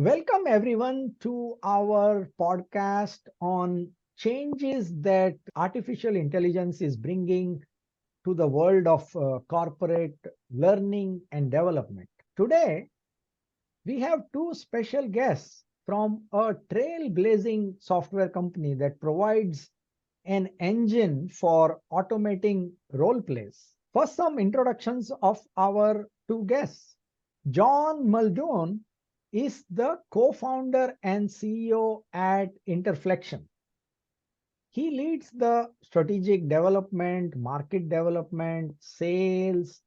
Welcome everyone to our podcast on changes that artificial intelligence is bringing to the world of corporate learning and development. Today, we have two special guests from a trailblazing software company that provides an engine for automating role plays. First, some introductions of our two guests. John Muldoon is the co-founder and CEO at Interflexion. He leads the strategic development, market development, sales,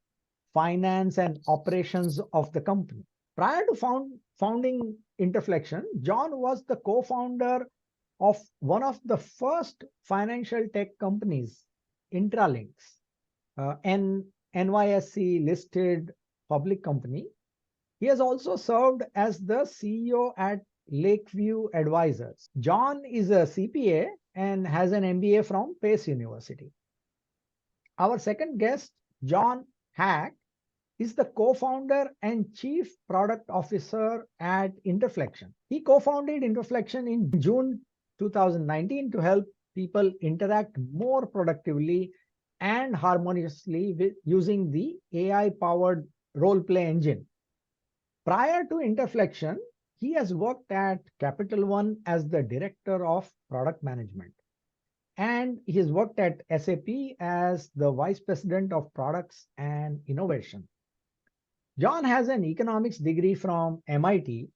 finance, and operations of the company. Prior to founding Interflexion, John was the co-founder of one of the first financial tech companies, Intralinks, an NYSE listed public company. He has also served as the CEO at Lakeview Advisors. John is a CPA and has an MBA from Pace University. Our second guest, John Hack, is the co-founder and chief product officer at Interflexion. He co-founded Interflexion in June 2019 to help people interact more productively and harmoniously with using the AI-powered role-play engine. Prior to Interflexion, he has worked at Capital One as the director of product management. And he has worked at SAP as the vice president of products and innovation. John has an economics degree from MIT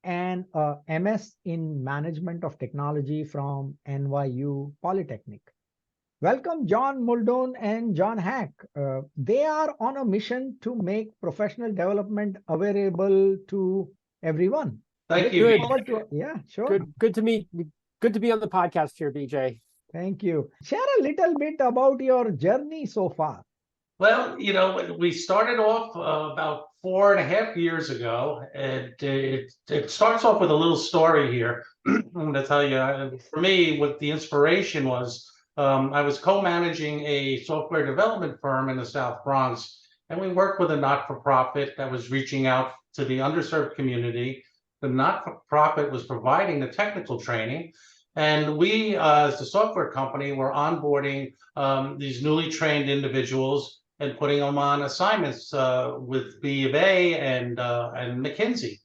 and a MS in management of technology from NYU Polytechnic. Welcome, John Muldoon and John Hack. They are on a mission to make professional development available to everyone. Thank you. Yeah, sure. Good to meet. Good to be on the podcast here, BJ. Thank you. Share a little bit about your journey so far. Well, we started off about 4.5 years ago, and it starts off with a little story here. I'm going to tell you, for me, what the inspiration was, I was co-managing a software development firm in the South Bronx, and we worked with a not-for-profit that was reaching out to the underserved community. The not-for-profit was providing the technical training, and we, as the software company, were onboarding these newly trained individuals and putting them on assignments with B of A and McKinsey.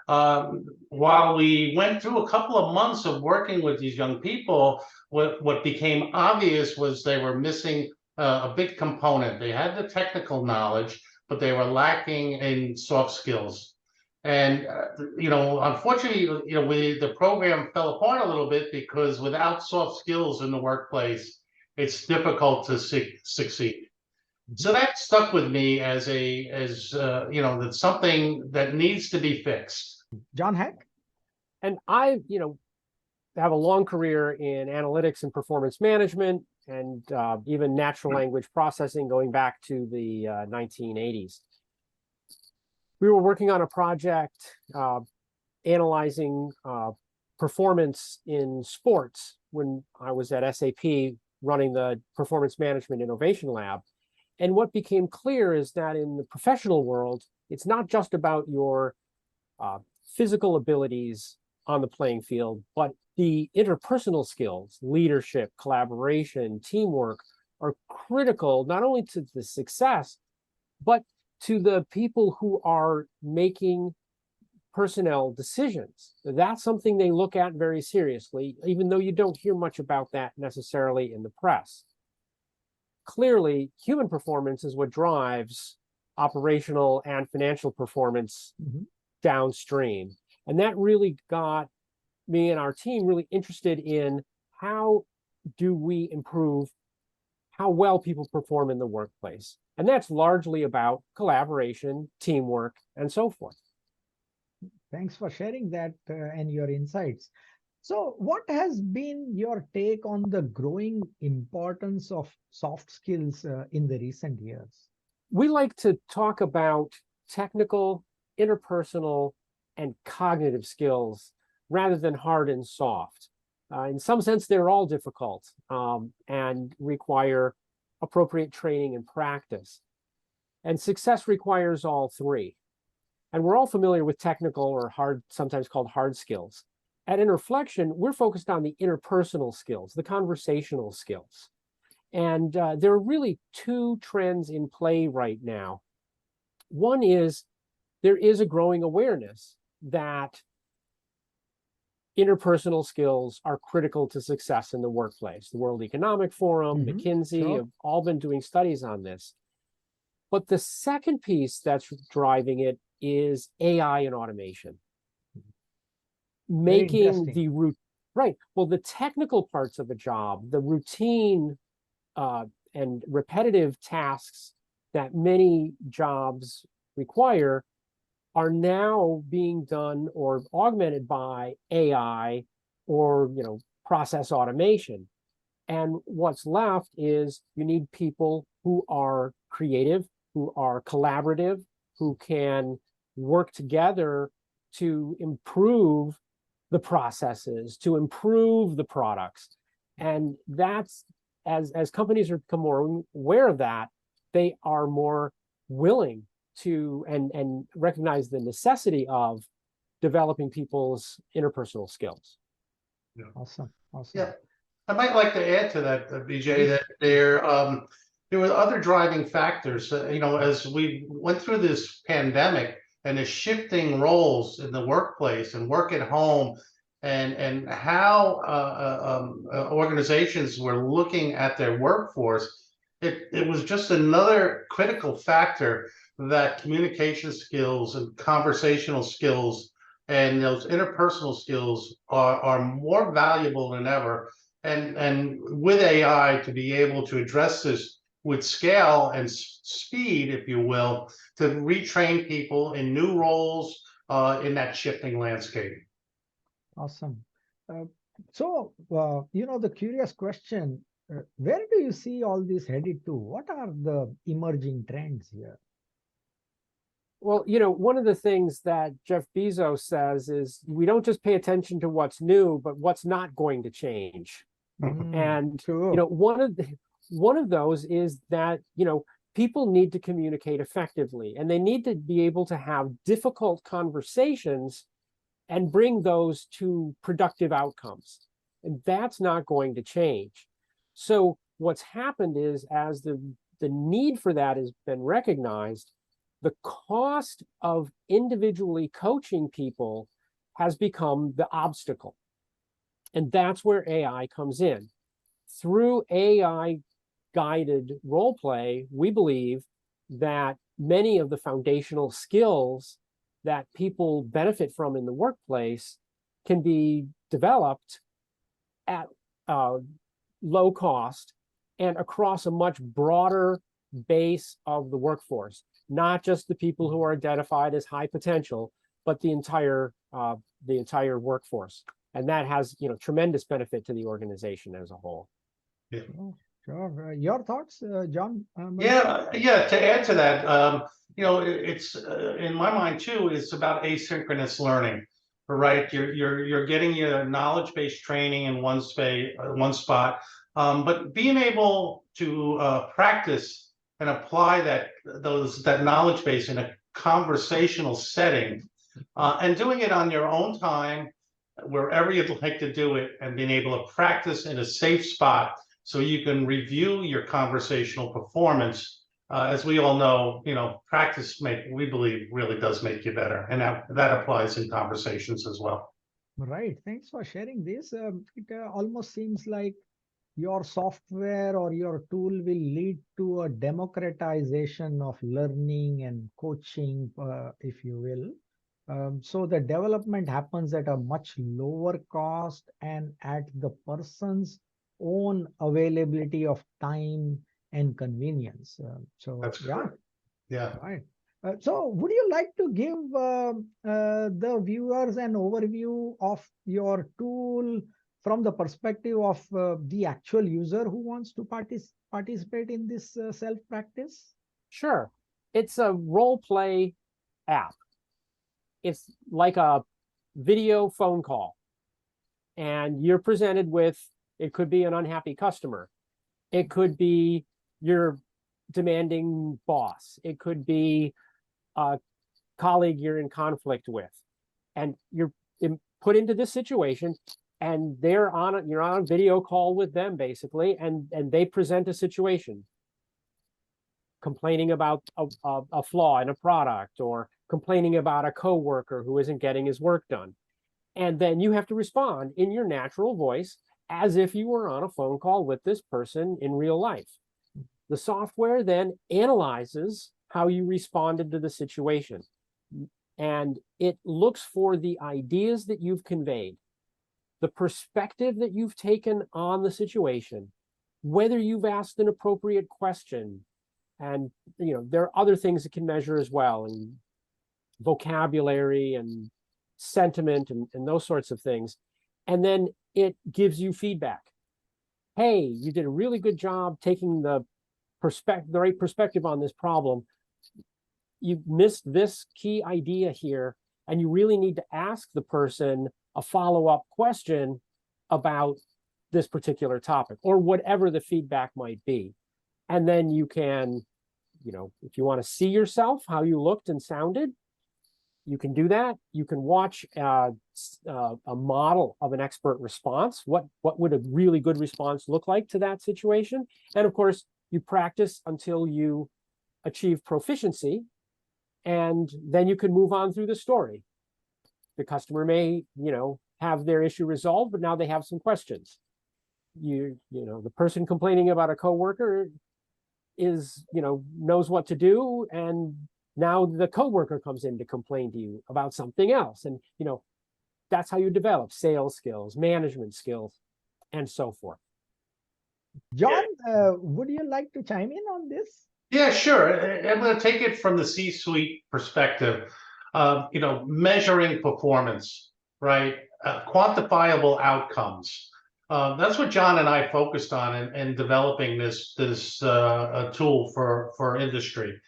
While we went through a couple of months of working with these young people, what became obvious was they were missing a big component. They had the technical knowledge, but they were lacking in soft skills. And unfortunately, the program fell apart a little bit because without soft skills in the workplace, it's difficult to succeed. So that stuck with me as that's something that needs to be fixed. John Hack? And I, have a long career in analytics and performance management and even natural language processing going back to the 1980s. We were working on a project analyzing performance in sports when I was at SAP running the Performance Management Innovation Lab. And what became clear is that in the professional world, it's not just about your physical abilities on the playing field, but the interpersonal skills, leadership, collaboration, teamwork are critical not only to the success, but to the people who are making personnel decisions. That's something they look at very seriously, even though you don't hear much about that necessarily in the press. Clearly, human performance is what drives operational and financial performance downstream. And that really got me and our team really interested in how do we improve how well people perform in the workplace. And that's largely about collaboration, teamwork, and so forth. Thanks for sharing that and your insights. So what has been your take on the growing importance of soft skills in the recent years? We like to talk about technical, interpersonal, and cognitive skills rather than hard and soft. In some sense, they're all difficult and require appropriate training and practice. And success requires all three. And we're all familiar with technical or hard, sometimes called hard skills. At Interflexion, we're focused on the interpersonal skills, the conversational skills. And there are really two trends in play right now. One is there is a growing awareness that interpersonal skills are critical to success in the workplace. The World Economic Forum, McKinsey have all been doing studies on this. But the second piece that's driving it is AI and automation. Making the root right. Well, the technical parts of a job, the routine and repetitive tasks that many jobs require are now being done or augmented by AI or process automation. And what's left is you need people who are creative, who are collaborative, who can work together to improve the processes, to improve the products. And that's, as companies are become more aware of that, they are more willing to and recognize the necessity of developing people's interpersonal skills. Yeah. Awesome. Yeah, I might like to add to that, BJ, that there were other driving factors. As we went through this pandemic and the shifting roles in the workplace and work at home, and how organizations were looking at their workforce, it was just another critical factor that communication skills and conversational skills and those interpersonal skills are more valuable than ever. And with AI, to be able to address this with scale and speed, if you will, to retrain people in new roles in that shifting landscape. Awesome. So, the curious question, where do you see all this headed to? What are the emerging trends here? Well, one of the things that Jeff Bezos says is we don't just pay attention to what's new, but what's not going to change. And Sure. one of those is that people need to communicate effectively, and they need to be able to have difficult conversations and bring those to productive outcomes. And that's not going to change. So what's happened is, as the need for that has been recognized, the cost of individually coaching people has become the obstacle. And that's where AI comes in. Through AI-guided role play, we believe that many of the foundational skills that people benefit from in the workplace can be developed at low cost and across a much broader base of the workforce, not just the people who are identified as high potential, but the entire workforce. And that has tremendous benefit to the organization as a whole. Yeah. Sure. Your thoughts, John? Yeah. To add to that, it's in my mind too. It's about asynchronous learning, right? You're getting your knowledge-based training in one spot, but being able to practice and apply that knowledge base in a conversational setting, and doing it on your own time, wherever you'd like to do it, and being able to practice in a safe spot so you can review your conversational performance. As we all know, practice we believe really does make you better, and that applies in conversations as well. Right. Thanks for sharing this. It almost seems like your software or your tool will lead to a democratization of learning and coaching, if you will. So the development happens at a much lower cost and at the person's own availability of time and convenience. That's correct. Yeah. Right. So would you like to give the viewers an overview of your tool from the perspective of the actual user who wants to participate in this self-practice? Sure. It's a role play app. It's like a video phone call. And you're presented with, it could be an unhappy customer. It could be your demanding boss. It could be a colleague you're in conflict with, and you're put into this situation, and you're on a video call with them basically, and they present a situation, complaining about a flaw in a product, or complaining about a coworker who isn't getting his work done. And then you have to respond in your natural voice as if you were on a phone call with this person in real life. The software then analyzes how you responded to the situation, and it looks for the ideas that you've conveyed, the perspective that you've taken on the situation, whether you've asked an appropriate question. And there are other things it can measure as well, and vocabulary and sentiment and those sorts of things. And then it gives you feedback. Hey, you did a really good job taking the right perspective on this problem. You missed this key idea here, and you really need to ask the person a follow-up question about this particular topic, or whatever the feedback might be. And then you can, if you want to see yourself, how you looked and sounded, you can do that. You can watch a model of an expert response. What would a really good response look like to that situation? And of course, you practice until you achieve proficiency, and then you can move on through the story. The customer may, have their issue resolved, but now they have some questions. The person complaining about a coworker knows what to do, and now the coworker comes in to complain to you about something else. And, that's how you develop sales skills, management skills, and so forth. John, would you like to chime in on this? Yeah, sure. I'm going to take it from the C-suite perspective. Measuring performance, right? Quantifiable outcomes. That's what John and I focused on in developing this tool for industry.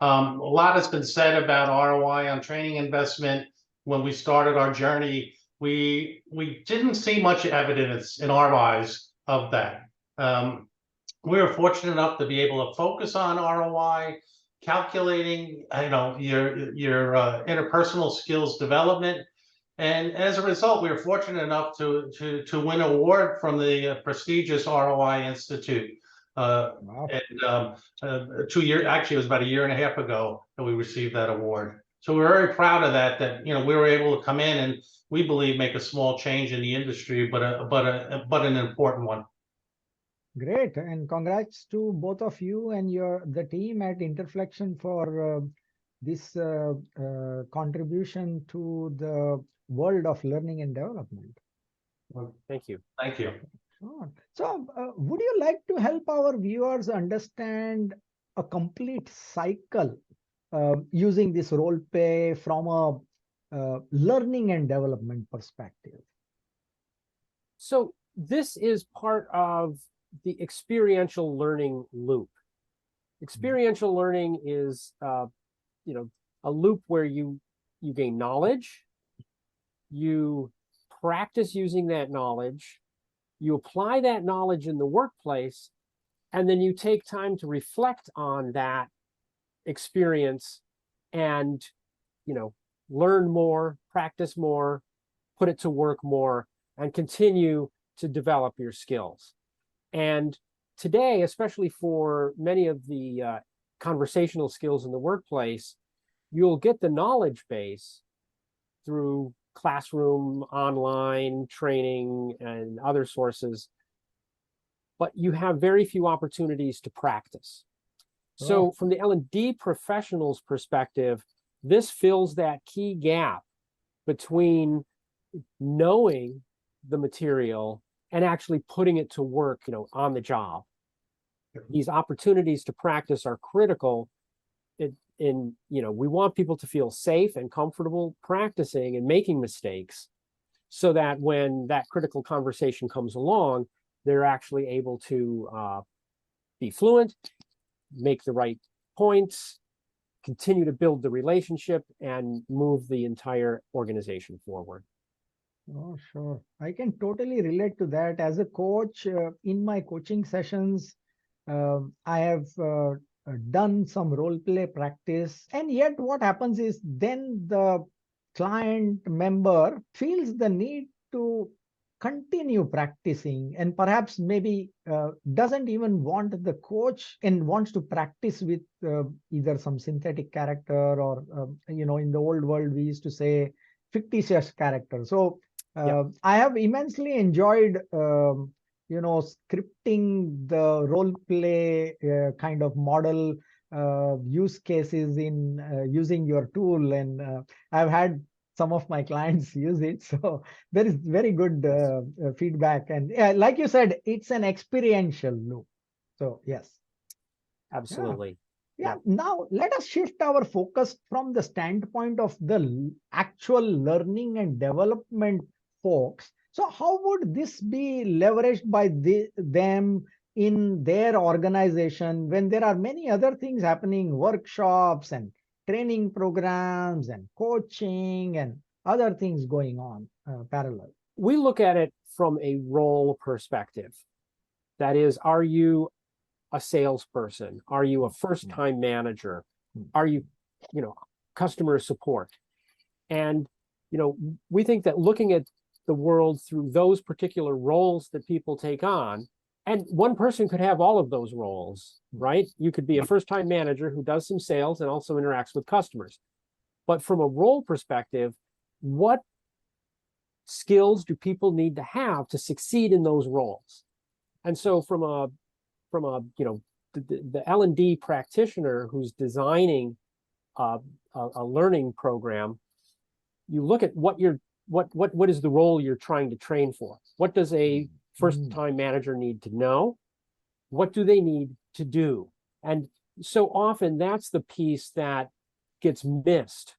A lot has been said about ROI on training investment. When we started our journey, we didn't see much evidence in our eyes of that. We were fortunate enough to be able to focus on ROI, calculating, your interpersonal skills development. And as a result, we were fortunate enough to win an award from the prestigious ROI Institute. Wow. And 2 years, actually, it was about a year and a half ago that we received that award. So we're very proud of that we were able to come in and, we believe, make a small change in the industry, but an important one. Great, and congrats to both of you and the team at Interflexion for this contribution to the world of learning and development. Well, thank you. Thank you. Sure. So, would you like to help our viewers understand a complete cycle using this role play from a learning and development perspective? So this is part of the experiential learning loop. Experiential learning is, a loop where you gain knowledge, you practice using that knowledge, you apply that knowledge in the workplace, and then you take time to reflect on that experience and, learn more, practice more, put it to work more, and continue to develop your skills. And today, especially for many of the conversational skills in the workplace, you'll get the knowledge base through classroom, online training, and other sources, but you have very few opportunities to practice. So from the L&D professional's perspective, this fills that key gap between knowing the material and actually putting it to work, on the job. These opportunities to practice are critical. We want people to feel safe and comfortable practicing and making mistakes, so that when that critical conversation comes along, they're actually able to be fluent, make the right points, continue to build the relationship, and move the entire organization forward. Oh, sure. I can totally relate to that. As a coach, in my coaching sessions, I have done some role play practice, and yet what happens is then the client member feels the need to continue practicing, and perhaps maybe doesn't even want the coach and wants to practice with either some synthetic character or in the old world we used to say fictitious character. So I have immensely enjoyed scripting the role play kind of model use cases in using your tool, and I've had some of my clients use it, so there is very good feedback, and like you said, it's an experiential loop. So yes, Absolutely. yeah. Now let us shift our focus from the standpoint of the actual learning and development folks. So how would this be leveraged by them in their organization when there are many other things happening, workshops and training programs and coaching and other things going on parallel? We look at it from a role perspective. That is, are you a salesperson? Are you a first-time manager? Are you, customer support? And, we think that looking at the world through those particular roles that people take on, and one person could have all of those roles, right? You could be a first-time manager who does some sales and also interacts with customers. But from a role perspective, what skills do people need to have to succeed in those roles? And so from a the L&D practitioner who's designing a learning program, you look at what is the role you're trying to train for? What does a first-time manager need to know? What do they need to do? And so often that's the piece that gets missed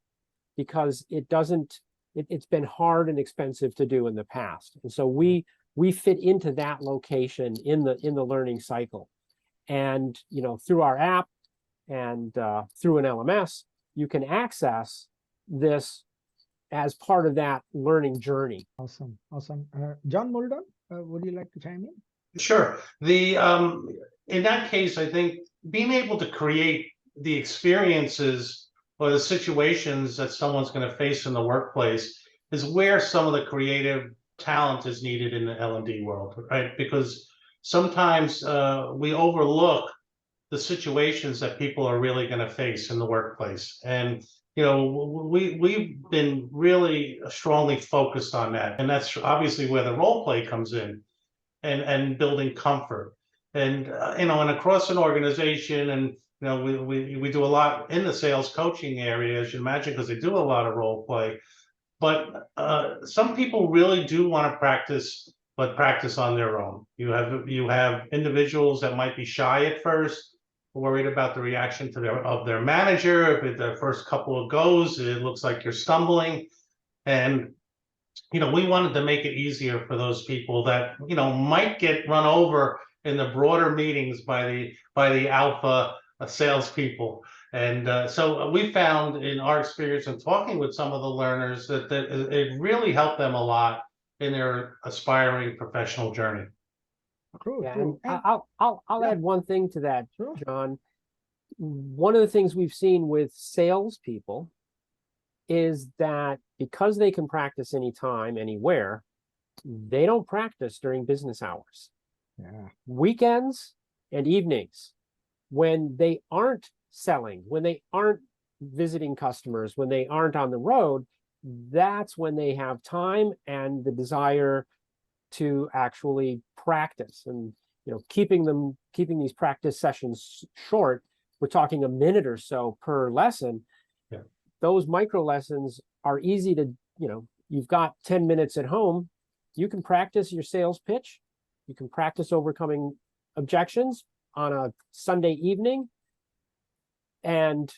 because it's been hard and expensive to do in the past. And so we fit into that location in the learning cycle. And through our app and through an LMS, you can access this as part of that learning journey. Awesome. John Mulder, would you like to chime in? Sure. In that case, I think being able to create the experiences or the situations that someone's going to face in the workplace is where some of the creative talent is needed in the L&D world, right? Because sometimes we overlook the situations that people are really going to face in the workplace. And, we've been really strongly focused on that. And that's obviously where the role play comes in and building comfort. And, and across an organization, and, we do a lot in the sales coaching area, as you imagine, because they do a lot of role play. But some people really do want to practice, but practice on their own. You have individuals that might be shy at first, worried about the reaction of their manager. If the first couple of goes, it looks like you're stumbling. And we wanted to make it easier for those people that might get run over in the broader meetings by the alpha salespeople. And so we found in our experience in talking with some of the learners that it really helped them a lot in their aspiring professional journey. True. And I'll add one thing to that, John. One of the things we've seen with salespeople is that because they can practice anytime, anywhere, they don't practice during business hours. Weekends and evenings, when they aren't selling, when they aren't visiting customers, when they aren't on the road, that's when they have time and the desire to actually practice. And keeping these practice sessions short, we're talking a minute or so per lesson. Those micro lessons are easy to, you've got 10 minutes at home, you can practice your sales pitch, you can practice overcoming objections on a Sunday evening, and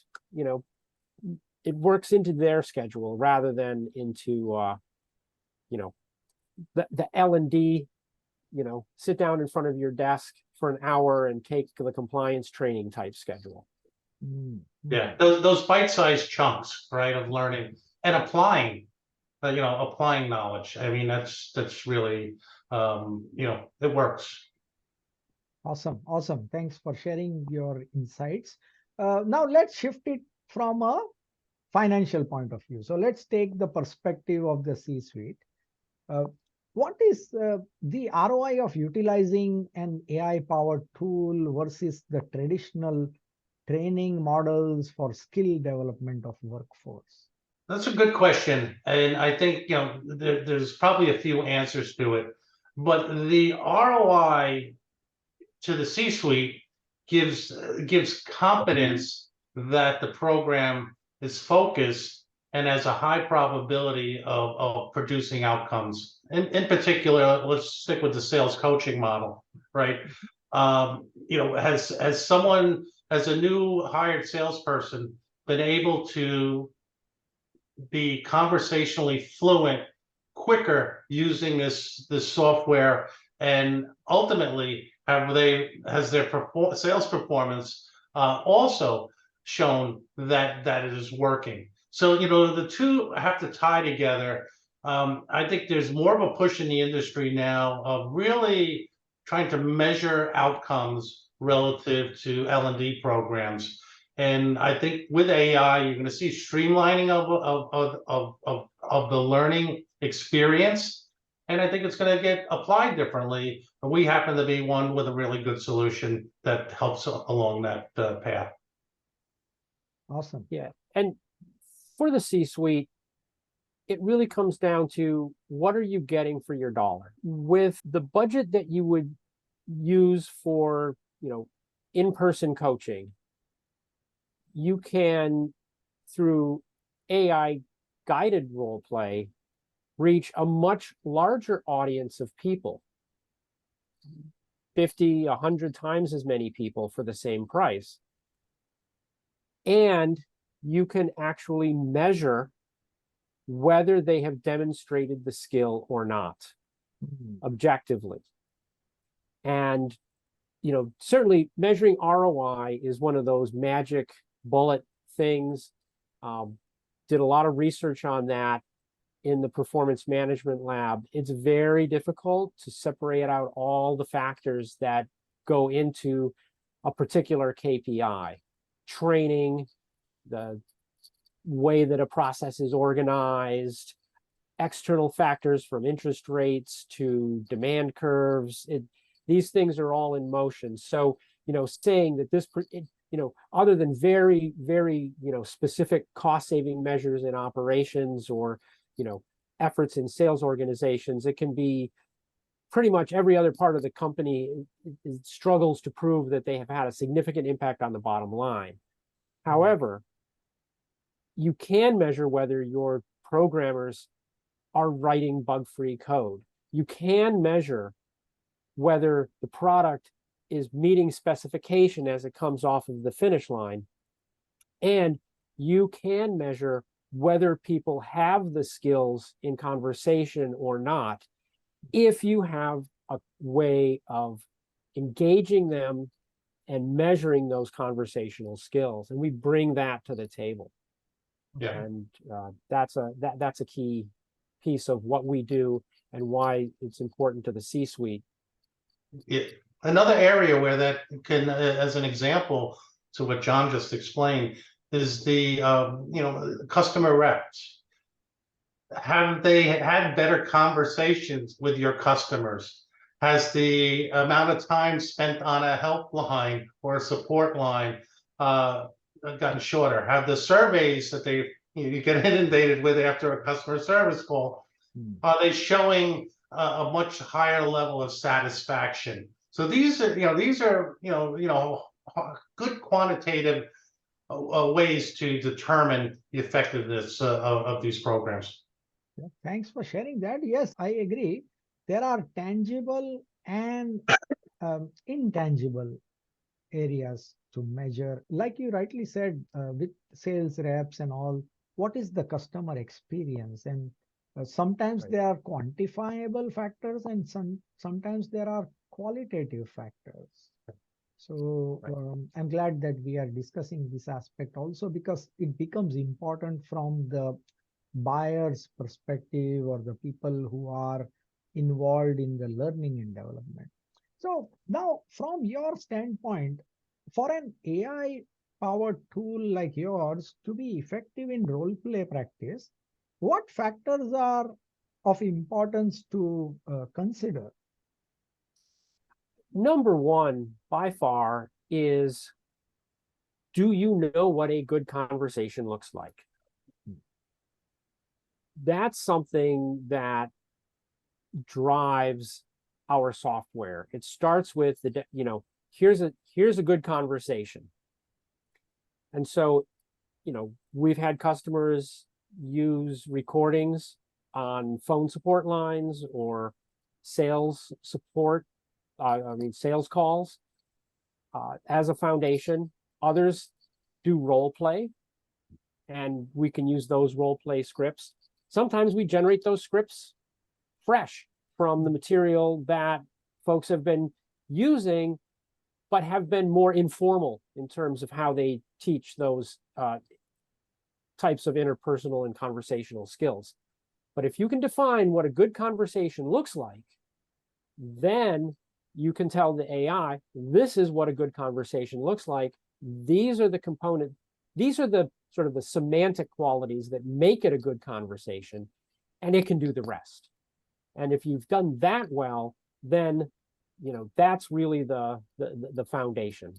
it works into their schedule rather than into the L&D, sit down in front of your desk for an hour and take the compliance training type schedule. Yeah, those bite-sized chunks, right, of learning and applying knowledge. I mean, that's really, it works. Awesome, awesome. Thanks for sharing your insights. Now let's shift it from a financial point of view. So let's take the perspective of the C-suite. Uh, what is the ROI of utilizing an AI-powered tool versus the traditional training models for skill development of workforce? That's a good question, and I think there's probably a few answers to it, but the ROI to the C-suite gives confidence that the program is focused and has a high probability of producing outcomes. In particular, let's stick with the sales coaching model, right? As a new hired salesperson been able to be conversationally fluent quicker using this software, and ultimately has their sales performance also shown that it is working. So the two have to tie together. I think there's more of a push in the industry now of really trying to measure outcomes relative to L&D programs. And I think with AI, you're going to see streamlining of the learning experience. And I think it's going to get applied differently. But we happen to be one with a really good solution that helps along that path. Awesome. Yeah. And for the C-suite, it really comes down to what are you getting for your dollar? With the budget that you would use for, in-person coaching, you can, through AI guided role play, reach a much larger audience of people, 50, 100 times as many people for the same price. And you can actually measure whether they have demonstrated the skill or not, objectively. And, certainly measuring ROI is one of those magic bullet things. Did a lot of research on that in the performance management lab. It's very difficult to separate out all the factors that go into a particular KPI. Training, the way that a process is organized, external factors from interest rates to demand curves. These things are all in motion. So, saying that this, other than very, very, specific cost-saving measures in operations or, efforts in sales organizations, it can be pretty much every other part of the company struggles to prove that they have had a significant impact on the bottom line. However, you can measure whether your programmers are writing bug-free code. You can measure whether the product is meeting specification as it comes off of the finish line. And you can measure whether people have the skills in conversation or not, if you have a way of engaging them and measuring those conversational skills. And we bring that to the table. Yeah. And that's a key piece of what we do and why it's important to the C-suite. Yeah. Another area where that can, as an example to what John just explained, is the customer reps. Have they had better conversations with your customers? Has the amount of time spent on a helpline or a support line gotten shorter? Have the surveys that you get inundated with after a customer service call, are they showing a much higher level of satisfaction? So these are good quantitative ways to determine the effectiveness of these programs. Thanks for sharing that. Yes, I agree. There are tangible and intangible areas to measure. Like you rightly said, with sales reps and all, what is the customer experience? And sometimes Right. there are quantifiable factors and sometimes there are qualitative factors. So I'm glad that we are discussing this aspect also, because it becomes important from the buyer's perspective or the people who are involved in the learning and development. So now, from your standpoint, for an AI powered tool like yours to be effective in role play practice, what factors are of importance to consider? Number one, by far, is do you know what a good conversation looks like? That's something that drives our software. It starts with here's a good conversation. And so, we've had customers use recordings on phone support lines or sales support, sales calls as a foundation. Others do role play, and we can use those role play scripts. Sometimes we generate those scripts fresh from the material that folks have been using, but have been more informal in terms of how they teach those types of interpersonal and conversational skills. But if you can define what a good conversation looks like, then you can tell the AI, this is what a good conversation looks like. These are the component, these are the sort of the semantic qualities that make it a good conversation, and it can do the rest. And if you've done that well, then that's really the foundation.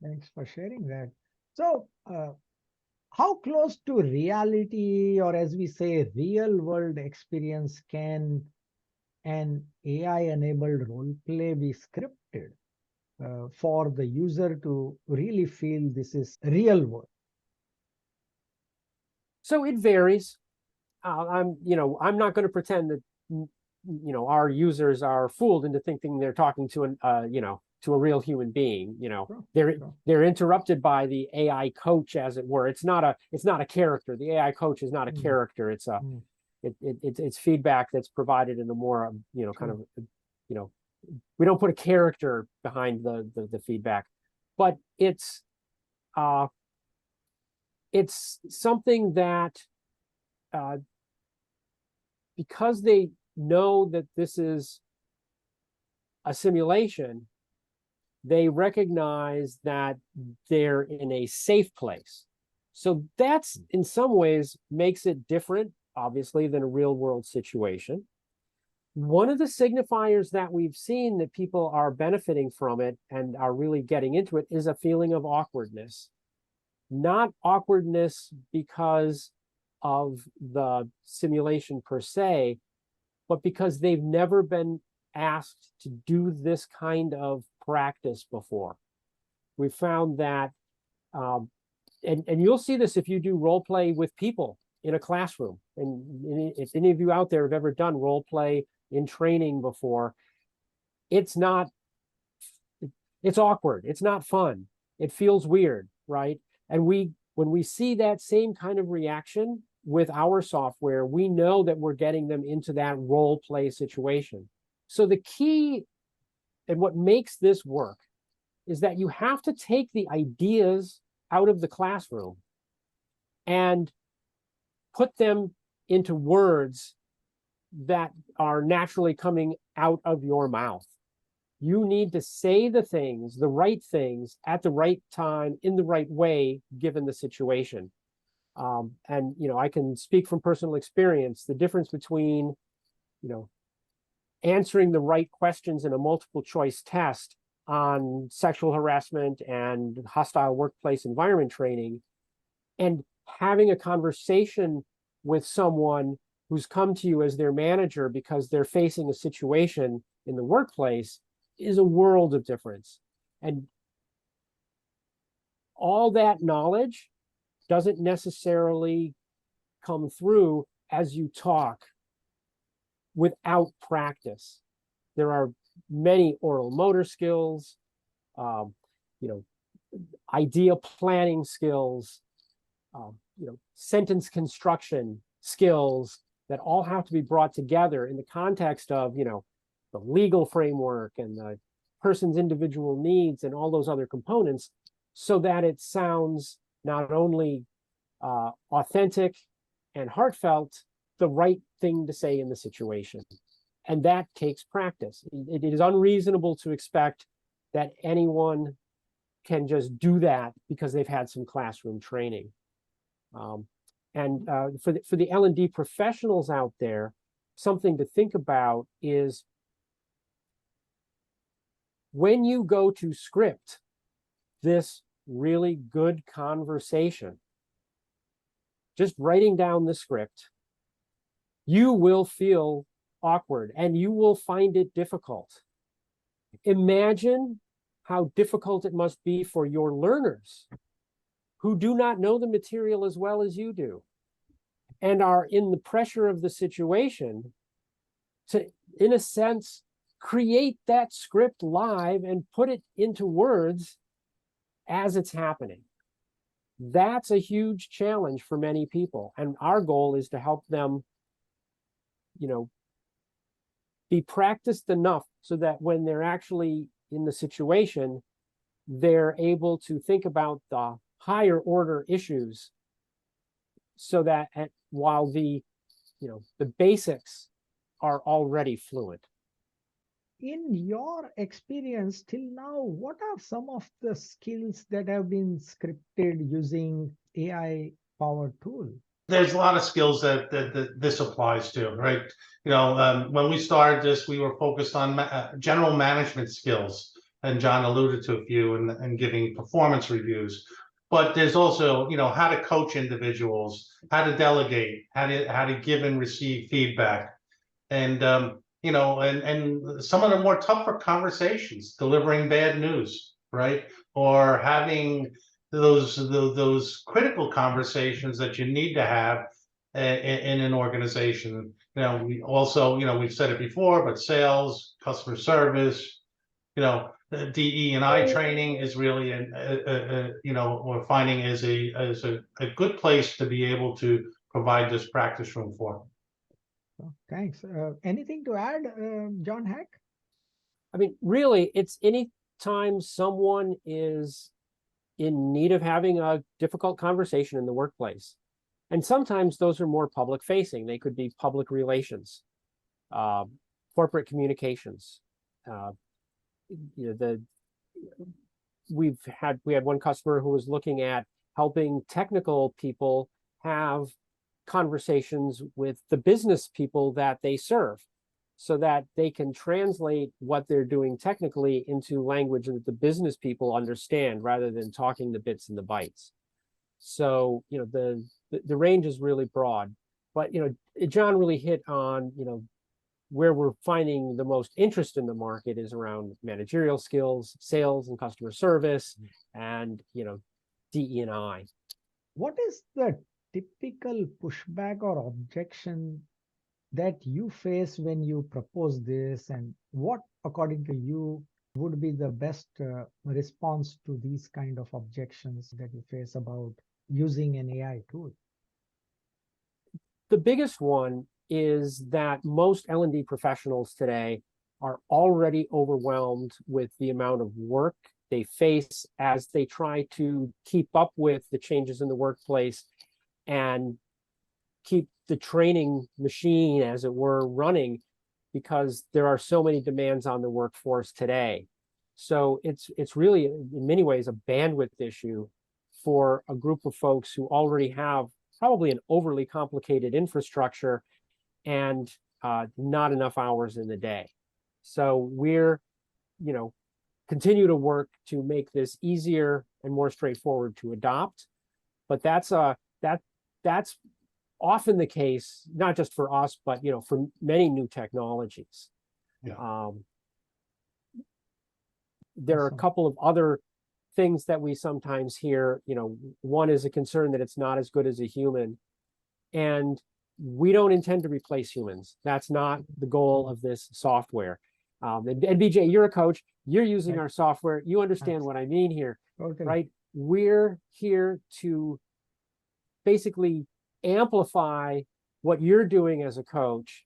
Thanks for sharing that. So, how close to reality, or as we say, real world experience, can an AI-enabled role play be scripted for the user to really feel this is real world? So it varies. I'm not going to pretend that our users are fooled into thinking they're talking to to a real human being. They're interrupted by the AI coach, as it were. It's not a character. The AI coach is not a character. It's it's feedback that's provided in a more kind of we don't put a character behind the feedback, but it's something that because they know that this is a simulation, they recognize that they're in a safe place. So that's in some ways makes it different, obviously, than a real world situation. One of the signifiers that we've seen that people are benefiting from it and are really getting into it is a feeling of awkwardness. Not awkwardness because of the simulation per se, but because they've never been asked to do this kind of practice before. We found that, and you'll see this if you do role play with people in a classroom. And if any of you out there have ever done role play in training before, it's awkward. It's not fun. It feels weird, right? And when we see that same kind of reaction with our software, we know that we're getting them into that role play situation. So the key and what makes this work is that you have to take the ideas out of the classroom and put them into words that are naturally coming out of your mouth. You need to say the things, the right things, at the right time, in the right way, given the situation. And I can speak from personal experience. The difference between, answering the right questions in a multiple choice test on sexual harassment and hostile workplace environment training, and having a conversation with someone who's come to you as their manager because they're facing a situation in the workplace is a world of difference. And all that knowledge doesn't necessarily come through as you talk without practice. There are many oral motor skills, idea planning skills, sentence construction skills that all have to be brought together in the context of, the legal framework and the person's individual needs and all those other components, so that it sounds not only authentic and heartfelt, the right thing to say in the situation. And that takes practice. It is unreasonable to expect that anyone can just do that because they've had some classroom training. For the L&D professionals out there, something to think about is when you go to script this really good conversation, just writing down the script, you will feel awkward and you will find it difficult. Imagine how difficult it must be for your learners who do not know the material as well as you do and are in the pressure of the situation to, in a sense, create that script live and put it into words as it's happening. That's a huge challenge for many people. And our goal is to help them, be practiced enough so that when they're actually in the situation, they're able to think about the higher order issues so that while the basics are already fluent. In your experience till now, what are some of the skills that have been scripted using AI-powered tool? There's a lot of skills that this applies to, right? When we started this, we were focused on general management skills, and John alluded to a few, and giving performance reviews. But there's also, how to coach individuals, how to delegate, how to give and receive feedback, and and some of the more tougher conversations, delivering bad news, right, or having those critical conversations that you need to have in an organization. We also, we've said it before, but sales, customer service, the DE&I training is really, we're finding is a good place to be able to provide this practice room for. Thanks. Anything to add, John Hack? I mean, really, it's any time someone is in need of having a difficult conversation in the workplace. And sometimes those are more public facing. They could be public relations, corporate communications. We had one customer who was looking at helping technical people have conversations with the business people that they serve, so that they can translate what they're doing technically into language that the business people understand, rather than talking the bits and the bytes. So, the range is really broad. But, John really hit on, where we're finding the most interest in the market is around managerial skills, sales and customer service, and, DE&I. What is the typical pushback or objection that you face when you propose this, and what, according to you, would be the best response to these kind of objections that you face about using an AI tool? The biggest one is that most L&D professionals today are already overwhelmed with the amount of work they face as they try to keep up with the changes in the workplace and keep the training machine, as it were, running, because there are so many demands on the workforce today. So it's really, in many ways, a bandwidth issue for a group of folks who already have probably an overly complicated infrastructure and not enough hours in the day. So we're, continue to work to make this easier and more straightforward to adopt. But that's often the case, not just for us, but for many new technologies. Yeah. There are a couple of other things that we sometimes hear. One is a concern that it's not as good as a human, and we don't intend to replace humans. That's not the goal of this software. And BJ, you're a coach. You're using our software. You understand what I mean here, right? We're here to basically amplify what you're doing as a coach,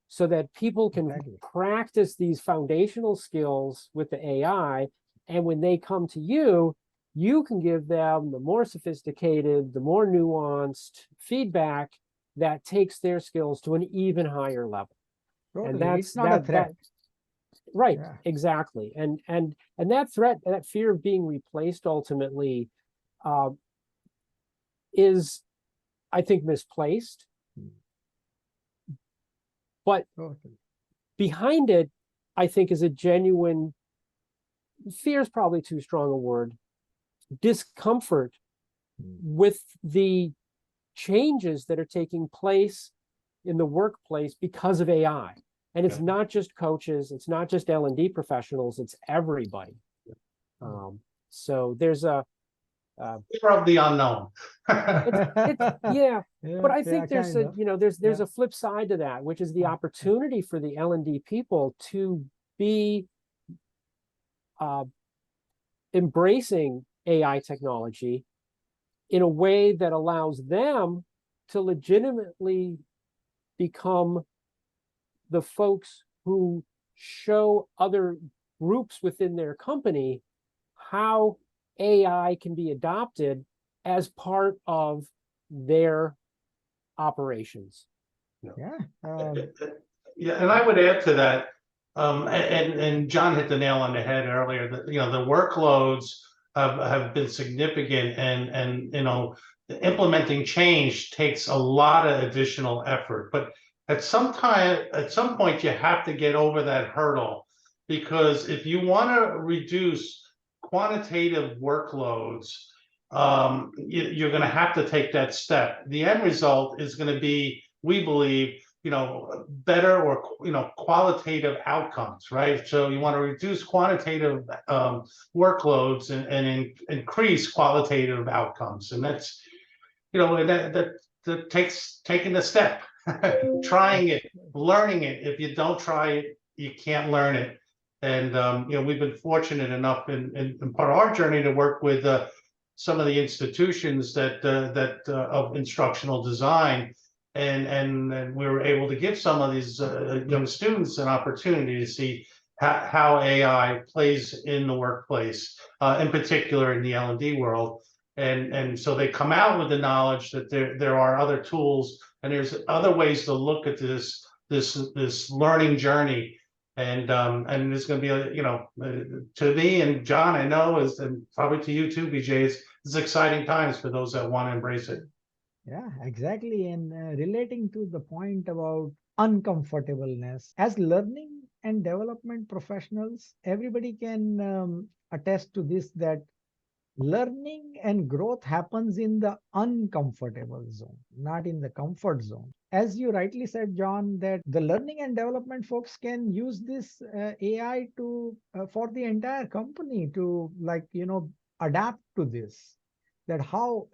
so that people can practice these foundational skills with the AI. And when they come to you, you can give them the more sophisticated, the more nuanced feedback that takes their skills to an even higher level. Totally. It's not a threat. Right, Yeah. exactly. And that threat, that fear of being replaced ultimately is, I think, misplaced. But Totally. behind it, I think, is a genuine, fear is probably too strong a word, discomfort with the changes that are taking place in the workplace because of AI. And it's not just coaches, it's not just L&D professionals, it's everybody. So there's a Fear of the unknown. yeah, but I think there's kind a, of. there's a flip side to that, which is the opportunity for the L&D people to be embracing AI technology in a way that allows them to legitimately become the folks who show other groups within their company how AI can be adopted as part of their operations. Yeah. Yeah, and I would add to that, and John hit the nail on the head earlier, that the workloads have been significant, and implementing change takes a lot of additional effort. But at some point, you have to get over that hurdle, because if you want to reduce quantitative workloads, you're going to have to take that step. The end result is going to be, we believe, better or qualitative outcomes, right? So you want to reduce quantitative workloads and increase qualitative outcomes, and that's that takes taking the step, trying it, learning it. If you don't try it, you can't learn it. And we've been fortunate enough in part of our journey to work with some of the institutions that of instructional design. And we were able to give some of these young students an opportunity to see how AI plays in the workplace, in particular in the L&D world. And so they come out with the knowledge that there are other tools and there's other ways to look at this learning journey. And there's going to be to me and John, I know, and probably to you too, BJ, it's exciting times for those that want to embrace it. Yeah, exactly. And relating to the point about uncomfortableness, as learning and development professionals, everybody can attest to this, that learning and growth happens in the uncomfortable zone, not in the comfort zone. As you rightly said, John, that the learning and development folks can use this AI to for the entire company to adapt to this. That how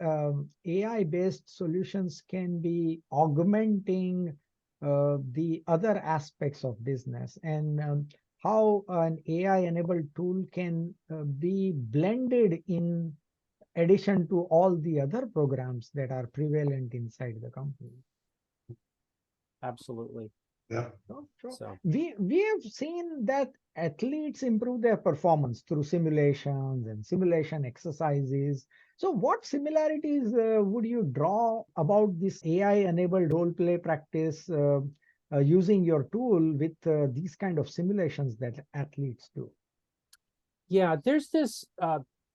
AI-based solutions can be augmenting the other aspects of business, and how an AI-enabled tool can be blended in addition to all the other programs that are prevalent inside the company. Absolutely. Yeah. Sure. So We have seen that athletes improve their performance through simulations and simulation exercises. So what similarities would you draw about this AI-enabled role play practice using your tool with these kind of simulations that athletes do? yeah, there's this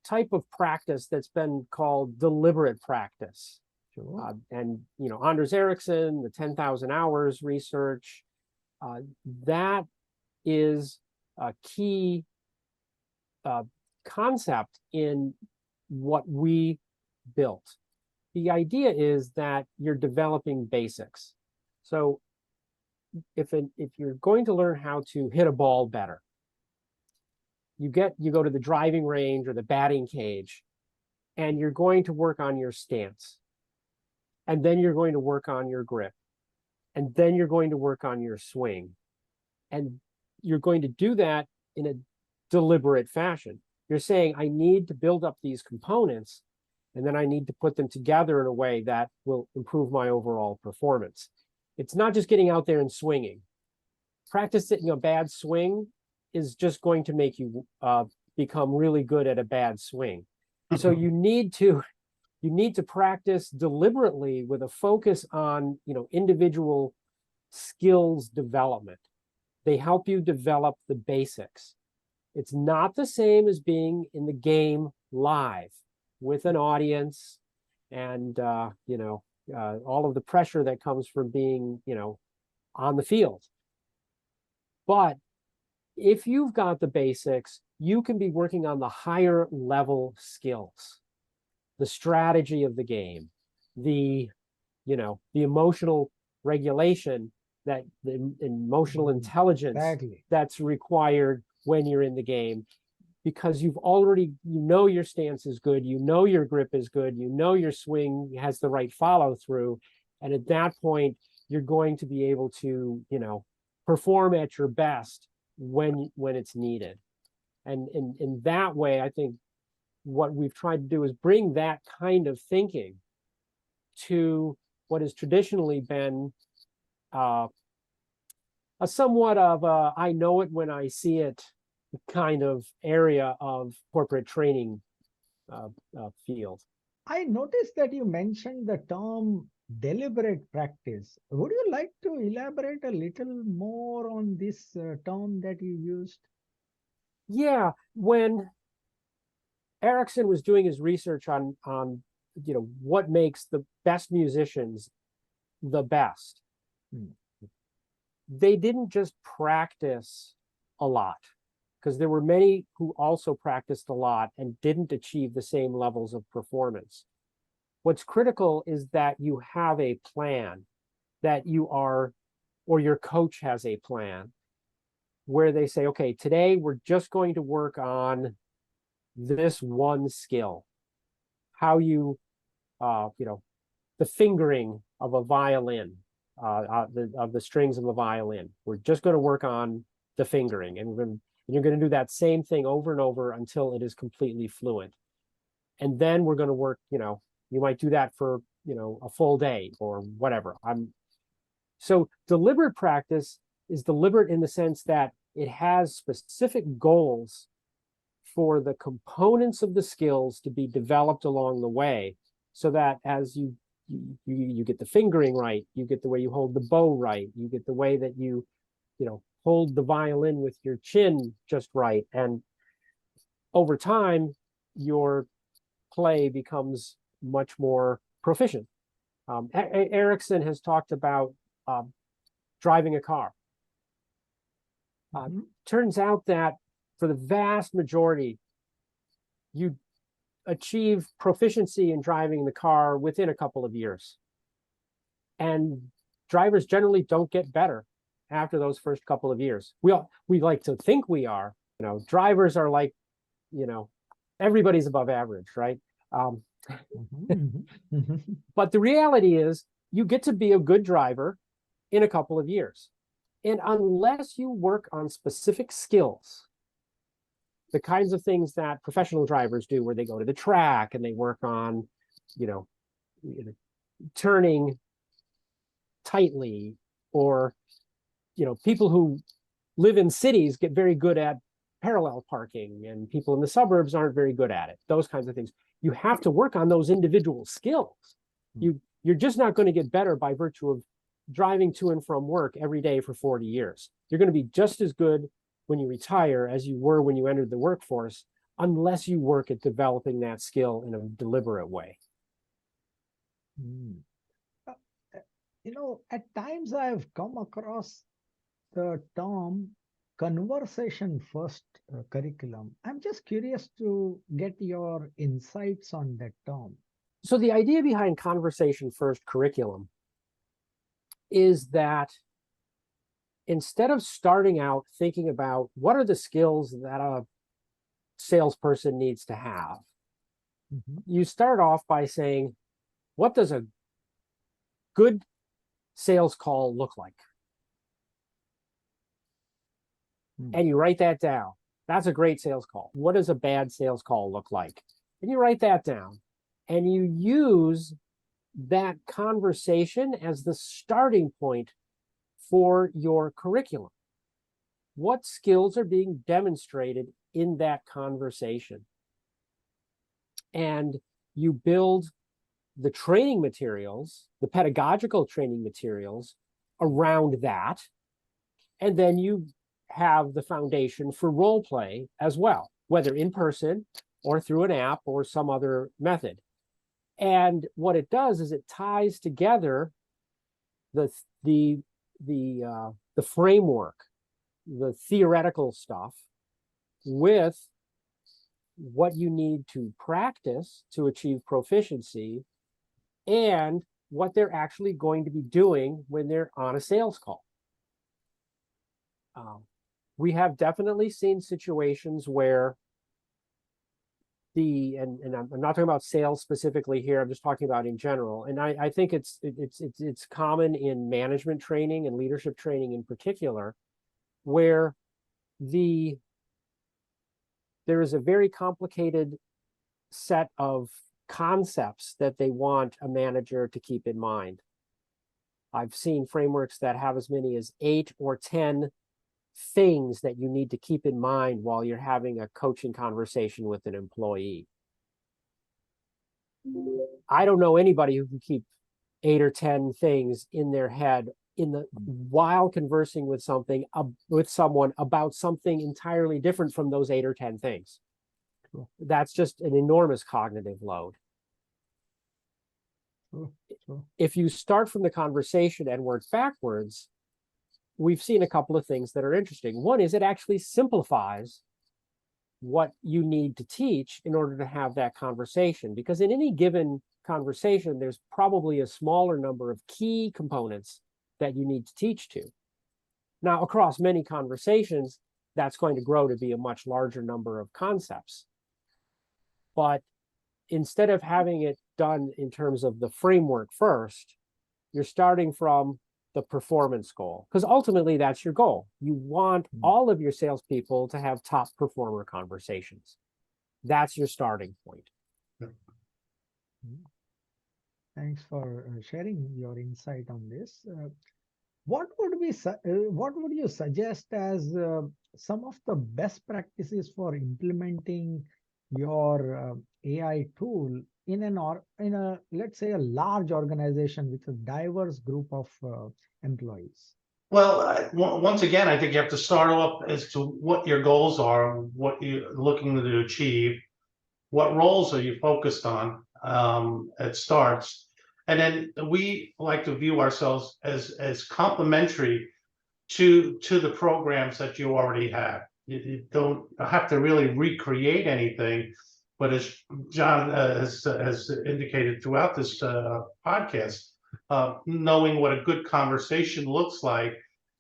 type of practice that's been called deliberate practice. Sure. And Anders Ericsson, the 10,000 hours research, that is a key concept in what we built. The idea is that you're developing basics. So if you're going to learn how to hit a ball better, you go to the driving range or the batting cage, and you're going to work on your stance. And then you're going to work on your grip. And then you're going to work on your swing. And you're going to do that in a deliberate fashion. You're saying, I need to build up these components, and then I need to put them together in a way that will improve my overall performance. It's not just getting out there and swinging. Practicing a bad swing is just going to make you become really good at a bad swing. So you need to practice deliberately with a focus on individual skills development. They help you develop the basics. It's not the same as being in the game live with an audience and, all of the pressure that comes from being, on the field. But if you've got the basics, you can be working on the higher level skills, the strategy of the game, the emotional regulation, that the emotional intelligence Exactly. that's required when you're in the game, because you've already, your stance is good, your grip is good, your swing has the right follow through. And at that point, you're going to be able to, perform at your best when it's needed. And in that way, I think what we've tried to do is bring that kind of thinking to what has traditionally been a somewhat of a I know it when I see it kind of area of corporate training field. I noticed that you mentioned the term deliberate practice. Would you like to elaborate a little more on this term that you used? Yeah, when Erickson was doing his research on what makes the best musicians the best, they didn't just practice a lot, because there were many who also practiced a lot and didn't achieve the same levels of performance. What's critical is that you have a plan, that you are, or your coach has a plan, where they say, okay, today we're just going to work on this one skill, how you, the fingering of a violin, of the strings of a violin. We're just going to work on the fingering, and you're going to do that same thing over and over until it is completely fluent. And then we're going to work, you might do that for, a full day or whatever. So deliberate practice is deliberate in the sense that it has specific goals for the components of the skills to be developed along the way, so that as you get the fingering right, you get the way you hold the bow right, you get the way that you hold the violin with your chin just right, and over time your play becomes much more proficient. Erickson has talked about driving a car. Turns out that for the vast majority, you achieve proficiency in driving the car within a couple of years. And drivers generally don't get better after those first couple of years. We like to think we are. Drivers are like, everybody's above average, right? But the reality is, you get to be a good driver in a couple of years. And unless you work on specific skills, the kinds of things that professional drivers do, where they go to the track and they work on, turning tightly, or, people who live in cities get very good at parallel parking, and people in the suburbs aren't very good at it. Those kinds of things. You have to work on those individual skills. You're just not going to get better by virtue of driving to and from work every day for 40 years. You're going to be just as good when you retire as you were when you entered the workforce, unless you work at developing that skill in a deliberate way. At times I've come across the term conversation first curriculum. I'm just curious to get your insights on that term. So the idea behind conversation first curriculum is that instead of starting out thinking about what are the skills that a salesperson needs to have, you start off by saying, what does a good sales call look like? And you write that down. That's a great sales call. What does a bad sales call look like? And you write that down. And you use that conversation as the starting point for your curriculum. What skills are being demonstrated in that conversation? And you build the training materials, the pedagogical training materials around that. And then you have the foundation for role play as well, whether in person or through an app or some other method. And what it does is it ties together the framework, the theoretical stuff, with what you need to practice to achieve proficiency and what they're actually going to be doing when they're on a sales call. We have definitely seen situations where and I'm not talking about sales specifically here, I'm just talking about in general. And I think it's common in management training and leadership training in particular, where there is a very complicated set of concepts that they want a manager to keep in mind. I've seen frameworks that have as many as 8 or 10 things that you need to keep in mind while you're having a coaching conversation with an employee. I don't know anybody who can keep 8 or 10 things in their head while conversing with someone about something entirely different from those 8 or 10 things. Cool. That's just an enormous cognitive load. Cool. If you start from the conversation and work backwards, we've seen a couple of things that are interesting. One is it actually simplifies what you need to teach in order to have that conversation, because in any given conversation, there's probably a smaller number of key components that you need to teach to. Now, across many conversations, that's going to grow to be a much larger number of concepts. But instead of having it done in terms of the framework first, you're starting from the performance goal, because ultimately that's your goal. You want all of your salespeople to have top performer conversations. That's your starting point. Thanks for sharing your insight on this. What would you suggest as some of the best practices for implementing your AI tool in a let's say a large organization with a diverse group of employees? Well, once again, I think you have to start off as to what your goals are, what you're looking to achieve, what roles are you focused on at starts. And then we like to view ourselves as complementary to the programs that you already have. You don't have to really recreate anything, but as John has indicated throughout this podcast, knowing what a good conversation looks like,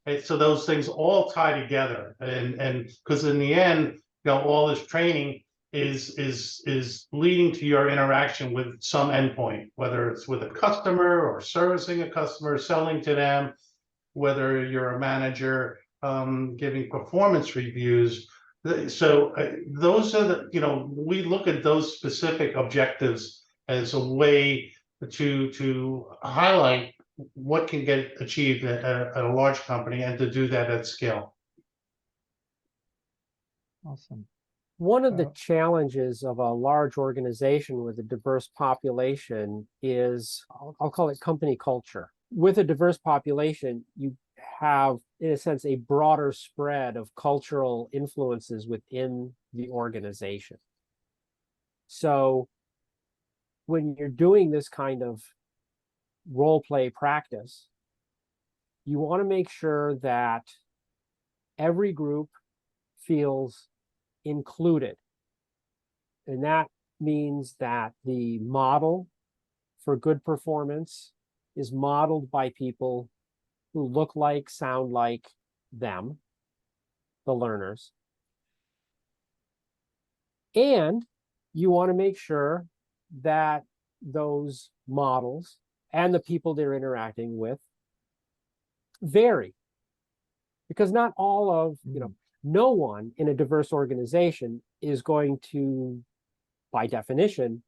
and so those things all tie together, and because in the end, all this training is leading to your interaction with some endpoint, whether it's with a customer or servicing a customer, selling to them, whether you're a manager giving performance reviews. So those are we look at those specific objectives as a way to highlight what can get achieved at a large company, and to do that at scale. Awesome. One of the challenges of a large organization with a diverse population is, I'll call it company culture. With a diverse population, you have, in a sense, a broader spread of cultural influences within the organization. So when you're doing this kind of role play practice, you want to make sure that every group feels included. And that means that the model for good performance is modeled by people who look like, sound like them, the learners. And you want to make sure that those models and the people they're interacting with vary. Because not all of, no one in a diverse organization is going to, by definition,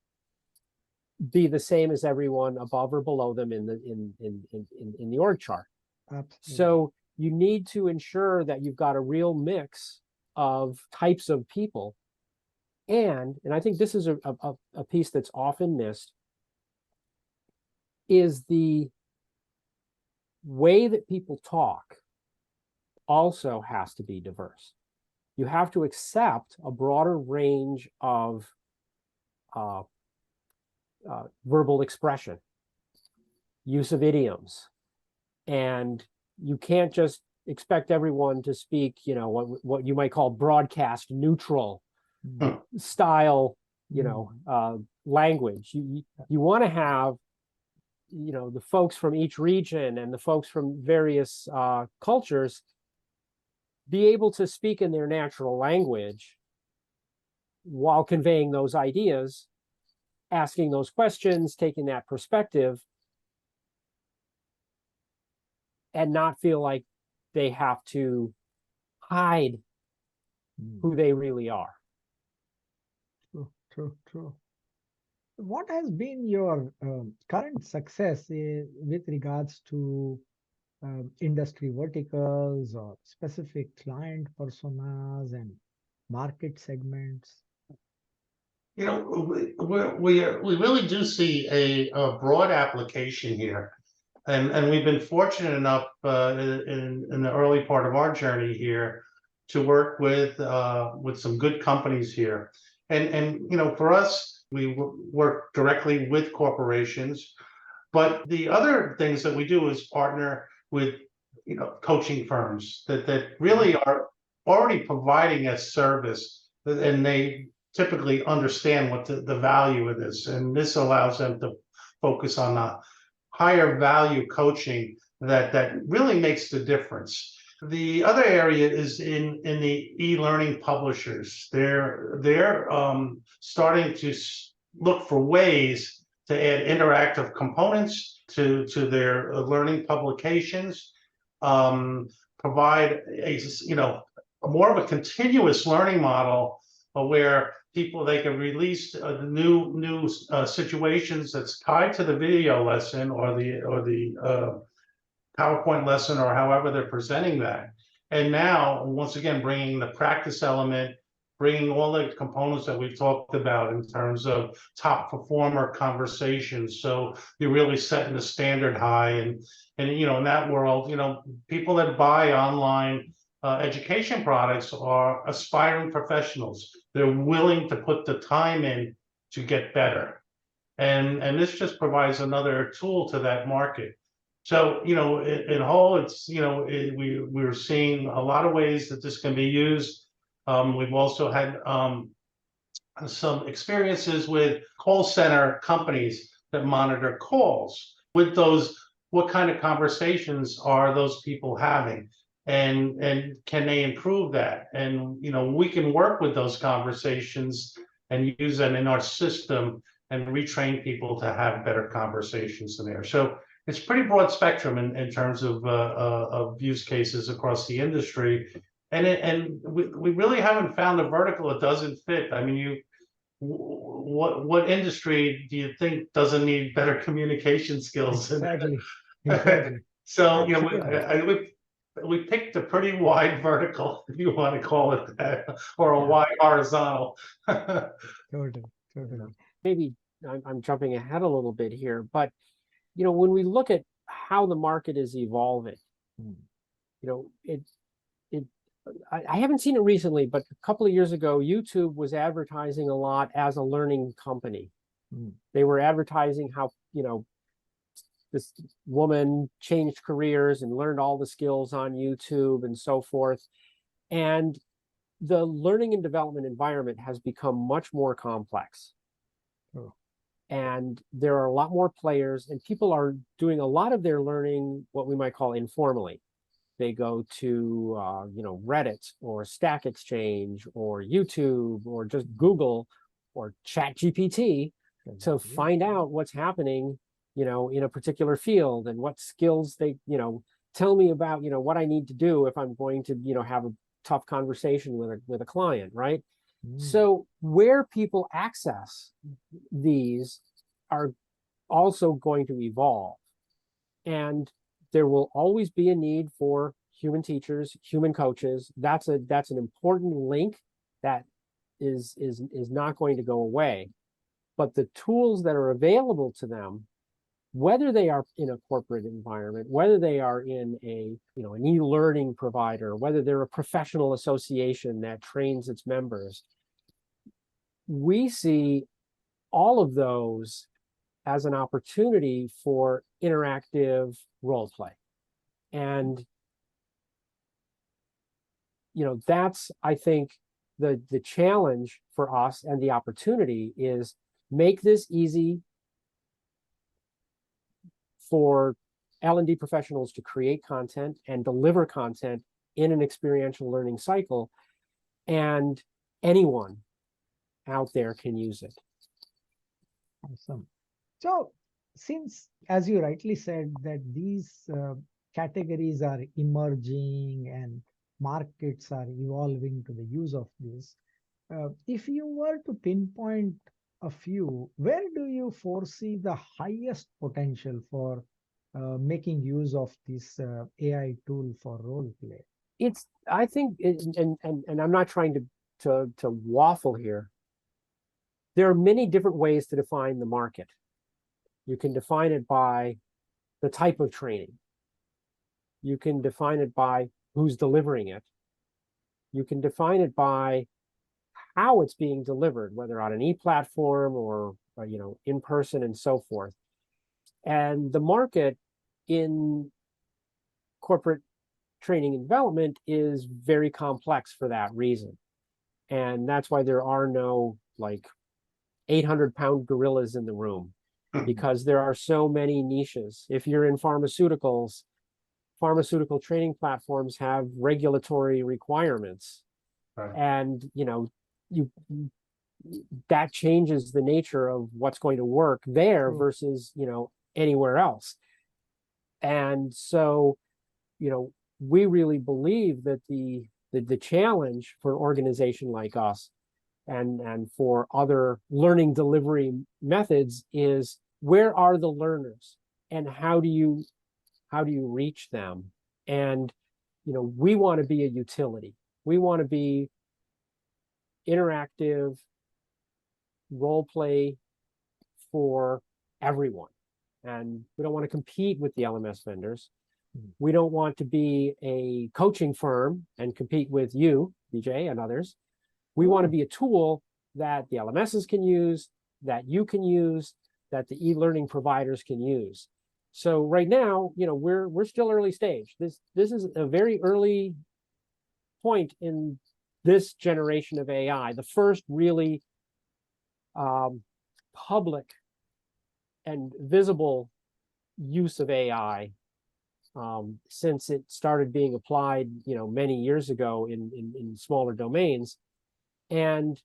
be the same as everyone above or below them in the org chart. Absolutely. So you need to ensure that you've got a real mix of types of people. And I think this is a piece that's often missed, is the way that people talk also has to be diverse. You have to accept a broader range of verbal expression, use of idioms, and you can't just expect everyone to speak, what you might call broadcast neutral style, language. You want to have, the folks from each region and the folks from various cultures be able to speak in their natural language while conveying those ideas, asking those questions, taking that perspective, and not feel like they have to hide who they really are. True. What has been your current success with regards to industry verticals or specific client personas and market segments? We really do see a broad application here. And we've been fortunate enough in the early part of our journey here to work with some good companies here. And for us, we work directly with corporations. But the other things that we do is partner with coaching firms that really are already providing a service, and they typically understand what the value of this, and this allows them to focus on the higher value coaching that really makes the difference. The other area is in the e-learning publishers. They're starting to look for ways to add interactive components to their learning publications, provide a more of a continuous learning model where they can release new situations that's tied to the video lesson or the PowerPoint lesson, or however they're presenting that. And now, once again, bringing the practice element, bringing all the components that we've talked about in terms of top performer conversations. So you're really setting the standard high, and in that world, people that buy online education products are aspiring professionals. They're willing to put the time in to get better, and this just provides another tool to that market. So in whole, it's we're seeing a lot of ways that this can be used. We've also had some experiences with call center companies that monitor calls. With those, what kind of conversations are those people having? And can they improve that? And we can work with those conversations and use them in our system and retrain people to have better conversations in there. So it's pretty broad spectrum in terms of use cases across the industry, and we really haven't found a vertical that doesn't fit. I mean, what industry do you think doesn't need better communication skills? Exactly. So we picked a pretty wide vertical, if you want to call it that, or a wide horizontal. Totally. Maybe I'm jumping ahead a little bit here, but when we look at how the market is evolving, I haven't seen it recently, but a couple of years ago, YouTube was advertising a lot as a learning company. They were advertising how, this woman changed careers and learned all the skills on YouTube and so forth. And the learning and development environment has become much more complex. And there are a lot more players, and people are doing a lot of their learning what we might call informally. They go to Reddit or Stack Exchange or YouTube or just Google or ChatGPT to find out what's happening in a particular field, and what skills they tell me about what I need to do if I'm going to have a tough conversation with a client, right? So where people access these are also going to evolve, and there will always be a need for human teachers, human coaches. That's an important link that is not going to go away. But the tools that are available to them whether they are in a corporate environment, whether they are in an e-learning provider, whether they're a professional association that trains its members, we see all of those as an opportunity for interactive role play. And that's, I think, the challenge for us, and the opportunity is make this easy for L&D professionals to create content and deliver content in an experiential learning cycle, and anyone out there can use it. Awesome. So, since, as you rightly said, that these categories are emerging and markets are evolving to the use of this, if you were to pinpoint a few, where do you foresee the highest potential for making use of this AI tool for role play? I think, and I'm not trying to waffle here. There are many different ways to define the market. You can define it by the type of training. You can define it by who's delivering it. You can define it by how it's being delivered, whether on an e-platform or in person and so forth. And the market in corporate training and development is very complex for that reason. And that's why there are no 800-pound gorillas in the room, because there are so many niches. If you're in pharmaceuticals, pharmaceutical training platforms have regulatory requirements. Right. And that changes the nature of what's going to work there versus anywhere else. And so we really believe that the challenge for an organization like us and for other learning delivery methods is, where are the learners and how do you reach them? And we want to be a utility. We want to be interactive role play for everyone. And we don't want to compete with the LMS vendors. We don't want to be a coaching firm and compete with you, DJ, and others. We want to be a tool that the LMSs can use, that you can use, that the e-learning providers can use. So right now, we're still early stage. This is a very early point in this generation of AI, the first really public and visible use of AI since it started being applied, many years ago in smaller domains. And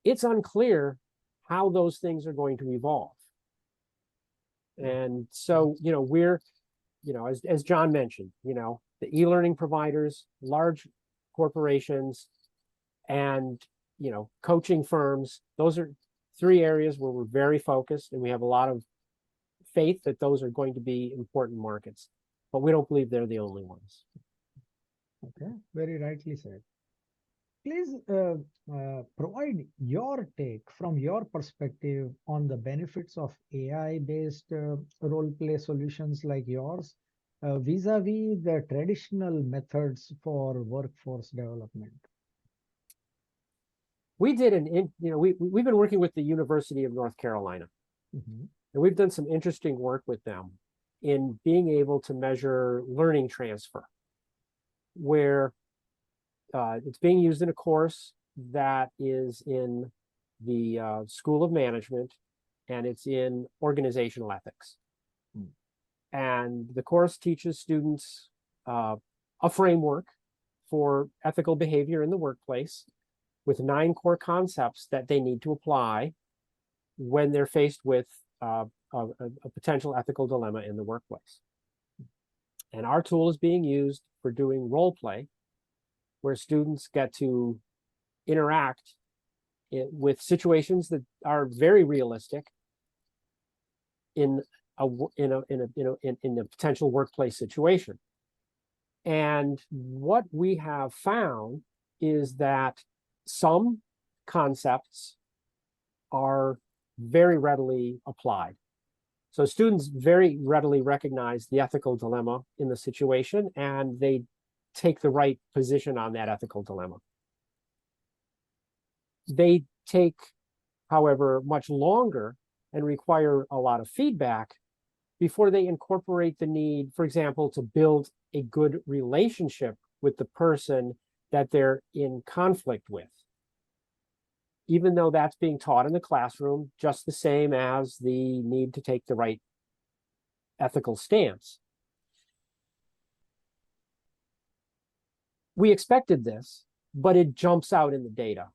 it's unclear how those things are going to evolve. And so, we're, as John mentioned, the e-learning providers, large corporations, and, coaching firms, those are three areas where we're very focused, and we have a lot of faith that those are going to be important markets, but we don't believe they're the only ones. Okay, very rightly said. Please provide your take from your perspective on the benefits of AI-based role play solutions like yours vis-a-vis the traditional methods for workforce development. We did we've been working with the University of North Carolina, Mm-hmm. and we've done some interesting work with them in being able to measure learning transfer, where it's being used in a course that is in the School of Management, and it's in organizational ethics. And the course teaches students a framework for ethical behavior in the workplace with 9 core concepts that they need to apply when they're faced with a potential ethical dilemma in the workplace. And our tool is being used for doing role play, where students get to interact with situations that are very realistic in a potential workplace situation. And what we have found is that some concepts are very readily applied. So students very readily recognize the ethical dilemma in the situation, and they take the right position on that ethical dilemma. They take, however, much longer and require a lot of feedback before they incorporate the need, for example, to build a good relationship with the person that they're in conflict with. Even though that's being taught in the classroom, just the same as the need to take the right ethical stance. We expected this, but it jumps out in the data.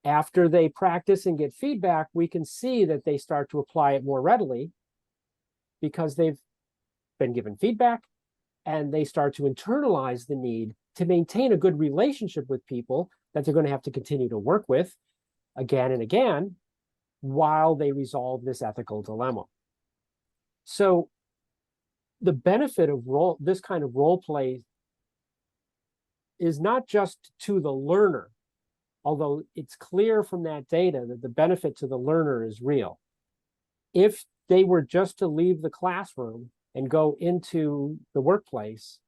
After they practice and get feedback, we can see that they start to apply it more readily because they've been given feedback and they start to internalize the need to maintain a good relationship with people that they're going to have to continue to work with again and again while they resolve this ethical dilemma. So the benefit of this kind of role play is not just to the learner, although it's clear from that data that the benefit to the learner is real. If they were just to leave the classroom and go into the workplace,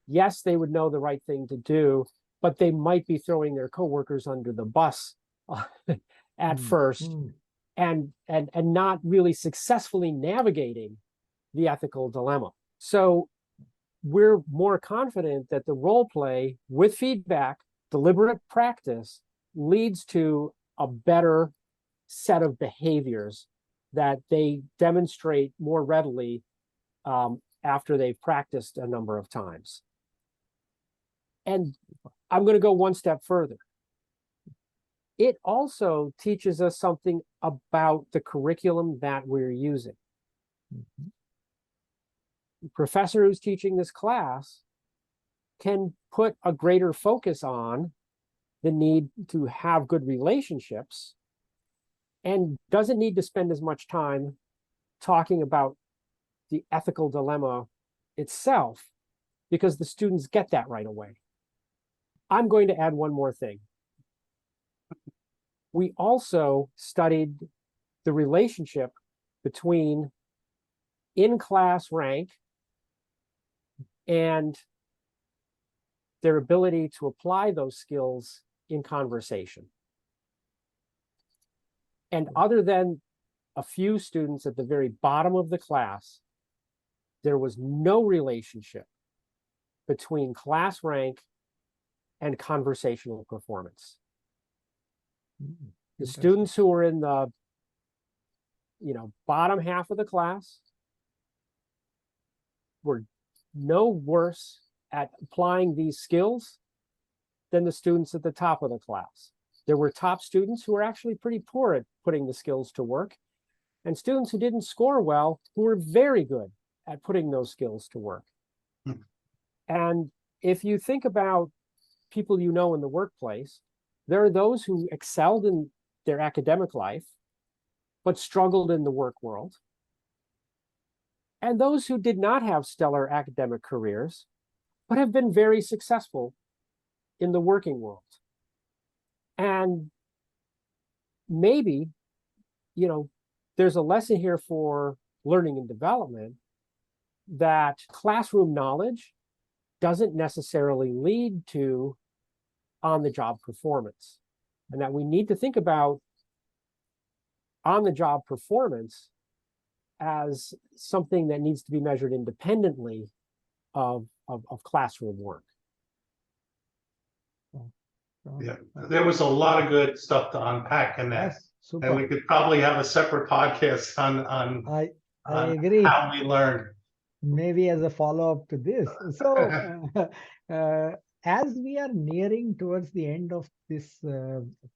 yes, they would know the right thing to do, but they might be throwing their coworkers under the bus at first and not really successfully navigating the ethical dilemma. So we're more confident that the role play with feedback, deliberate practice, leads to a better set of behaviors that they demonstrate more readily after they've practiced a number of times. And I'm going to go one step further. It also teaches us something about the curriculum that we're using. The professor who's teaching this class can put a greater focus on the need to have good relationships and doesn't need to spend as much time talking about the ethical dilemma itself because the students get that right away. I'm going to add one more thing. We also studied the relationship between in-class rank and their ability to apply those skills in conversation. And other than a few students at the very bottom of the class, there was no relationship between class rank and conversational performance. The students who were in the bottom half of the class were no worse at applying these skills than the students at the top of the class. There were top students who were actually pretty poor at putting the skills to work, and students who didn't score well who were very good at putting those skills to work. And if you think about people you know in the workplace, there are those who excelled in their academic life, but struggled in the work world. And those who did not have stellar academic careers, but have been very successful in the working world. And maybe, there's a lesson here for learning and development that classroom knowledge doesn't necessarily lead to on-the-job performance, and that we need to think about on-the-job performance as something that needs to be measured independently of classroom work. Yeah, there was a lot of good stuff to unpack in that. Yes, super. And we could probably have a separate podcast on I agree. how we learned. Maybe as a follow-up to this. So as we are nearing towards the end of this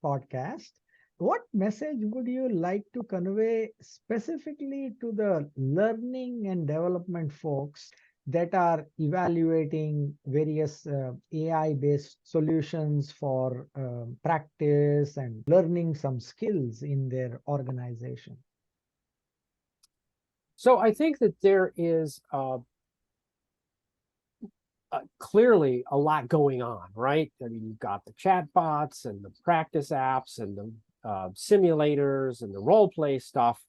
podcast, what message would you like to convey specifically to the learning and development folks that are evaluating various AI-based solutions for practice and learning some skills in their organization? So I think that there is clearly a lot going on, right? I mean, you've got the chatbots and the practice apps and the simulators and the role play stuff.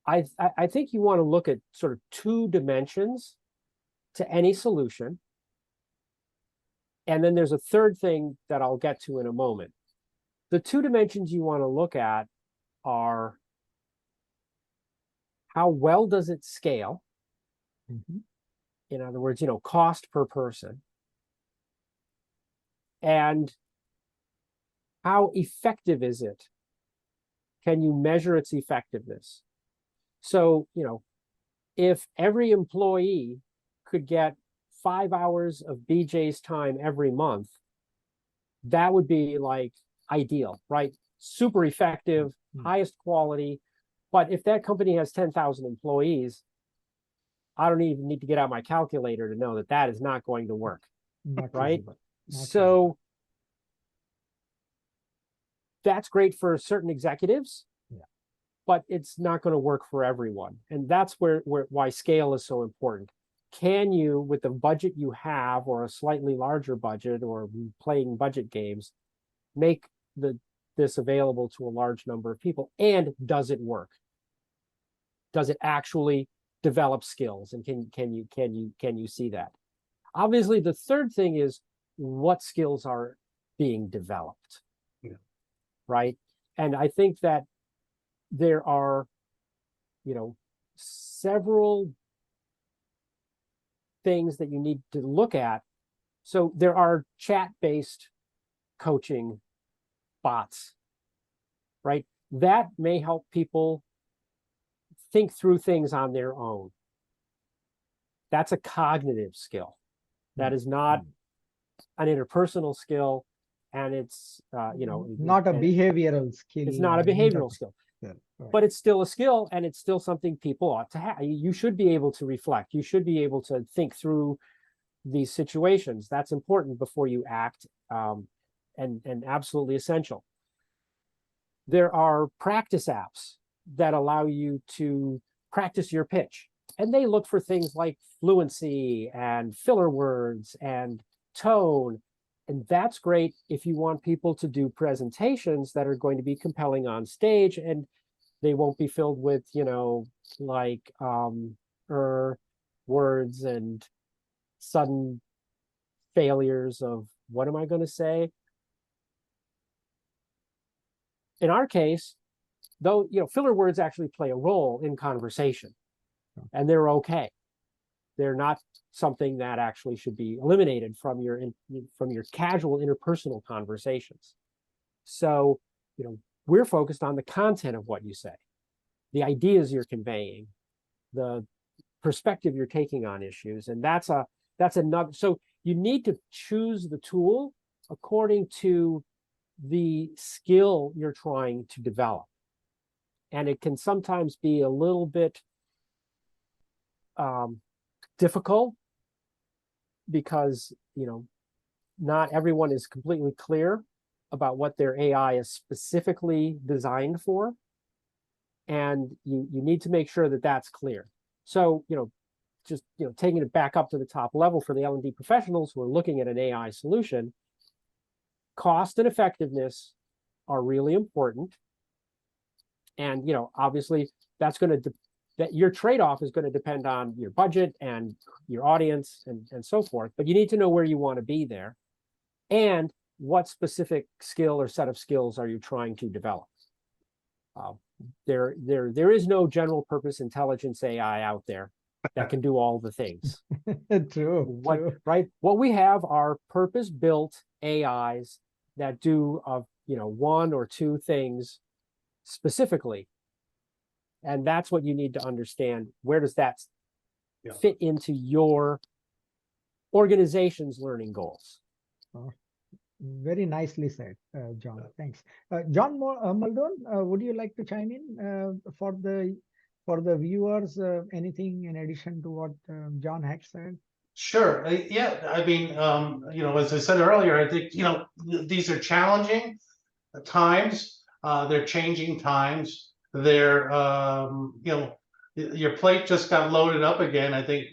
I think you want to look at sort of two dimensions to any solution. And then there's a third thing that I'll get to in a moment. The two dimensions you want to look at are how well does it scale? Mhm. In other words, cost per person. And how effective is it? Can you measure its effectiveness? So, if every employee could get 5 hours of BJ's time every month, that would be like ideal, right? Super effective, highest quality. But if that company has 10,000 employees, I don't even need to get out my calculator to know that that is not going to work, Not right? feasible. Not So feasible. that's great for certain executives, Yeah. but it's not going to work for everyone. And that's why scale is so important. Can you, with the budget you have, or a slightly larger budget, or playing budget games, make this available to a large number of people? And does it work? Does it actually develop skills? And can you see that? Obviously, the third thing is what skills are being developed. Yeah. Right? And I think that there are, several things that you need to look at. So there are chat-based coaching bots, right? That may help people think through things on their own. That's a cognitive skill. That is not an interpersonal skill, and it's not a behavioral skill. It's not a behavioral skill. Yeah, right. But it's still a skill, and it's still something people ought to have. You should be able to reflect. You should be able to think through these situations. That's important before you act, and absolutely essential. There are practice apps that allow you to practice your pitch, and they look for things like fluency and filler words and tone. And that's great if you want people to do presentations that are going to be compelling on stage, and they won't be filled with, like words and sudden failures of what am I going to say? In our case, though, filler words actually play a role in conversation, and they're okay. They're not something that actually should be eliminated from your casual interpersonal conversations. So, we're focused on the content of what you say, the ideas you're conveying, the perspective you're taking on issues, and that's another. So you need to choose the tool according to the skill you're trying to develop, and it can sometimes be a little bit difficult because not everyone is completely clear about what their AI is specifically designed for, and you need to make sure that that's clear. So just taking it back up to the top level for the L&D professionals who are looking at an AI solution, cost and effectiveness are really important, and obviously that's going to that your trade-off is going to depend on your budget and your audience and so forth. But you need to know where you want to be there, and what specific skill or set of skills are you trying to develop. There is no general purpose intelligence AI out there that can do all the things. True. Right? What we have are purpose-built AIs that do one or two things specifically. And that's what you need to understand. Where does that fit into your organization's learning goals? Very nicely said, John. Thanks. John Muldoon, would you like to chime in for the viewers? Anything in addition to what John had said? Sure. Yeah. I mean, as I said earlier, I think, these are challenging times. They're changing times. They're, your plate just got loaded up again. I think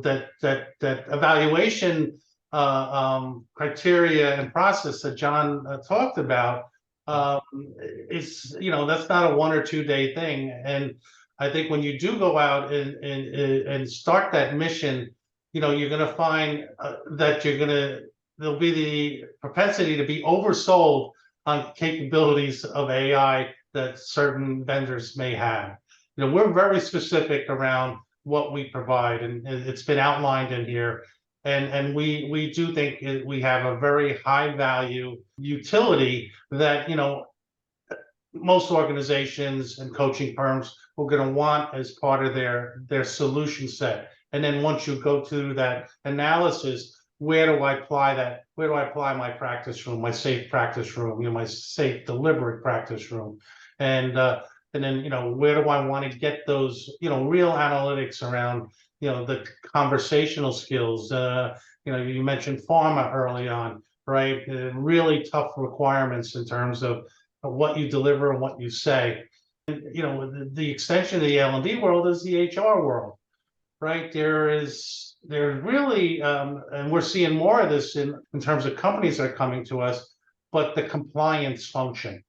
that evaluation criteria and process that John talked about is, that's not a 1 or 2 day thing. And I think when you do go out and start that mission, you're going to find that there'll be the propensity to be oversold on capabilities of AI that certain vendors may have. We're very specific around what we provide, and it's been outlined in here. And we do think we have a very high value utility that, most organizations and coaching firms are going to want as part of their solution set. And then once you go through that analysis, where do I apply that? Where do I apply my practice room, my safe practice room, my safe deliberate practice room? And then, where do I want to get those, real analytics around, the conversational skills? You mentioned pharma early on, right? Really tough requirements in terms of what you deliver and what you say. And, the extension of the L&D world is the HR world, right? There's really, and we're seeing more of this in terms of companies that are coming to us, but the compliance function,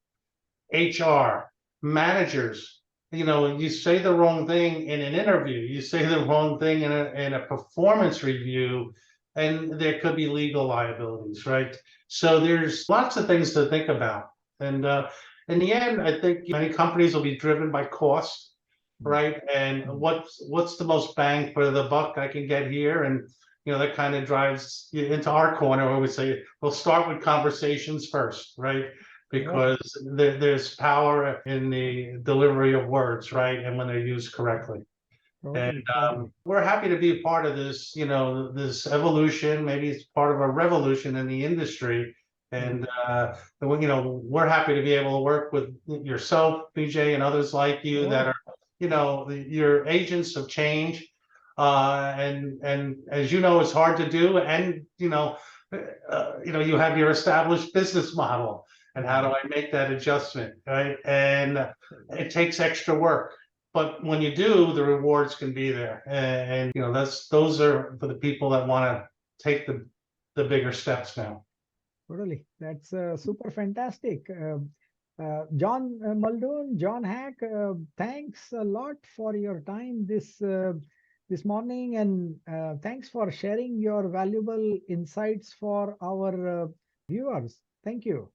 HR, managers, you say the wrong thing in an interview, you say the wrong thing in a performance review, and there could be legal liabilities, right? So there's lots of things to think about. And in the end, I think many companies will be driven by cost, right? And what's the most bang for the buck I can get here? And that kind of drives you into our corner where we say, we'll start with conversations first, right? Because there's power in the delivery of words, right? And when they're used correctly. And we're happy to be a part of this, this evolution. Maybe it's part of a revolution in the industry. And we're happy to be able to work with yourself, BJ, and others like you that are, your agents of change. And as you know, it's hard to do. And you have your established business model. And how do I make that adjustment, right? And it takes extra work. But when you do, the rewards can be there. And those are for the people that want to take the bigger steps now. Totally. That's super fantastic. John Muldoon, John Hack, thanks a lot for your time this morning, and thanks for sharing your valuable insights for our viewers. Thank you.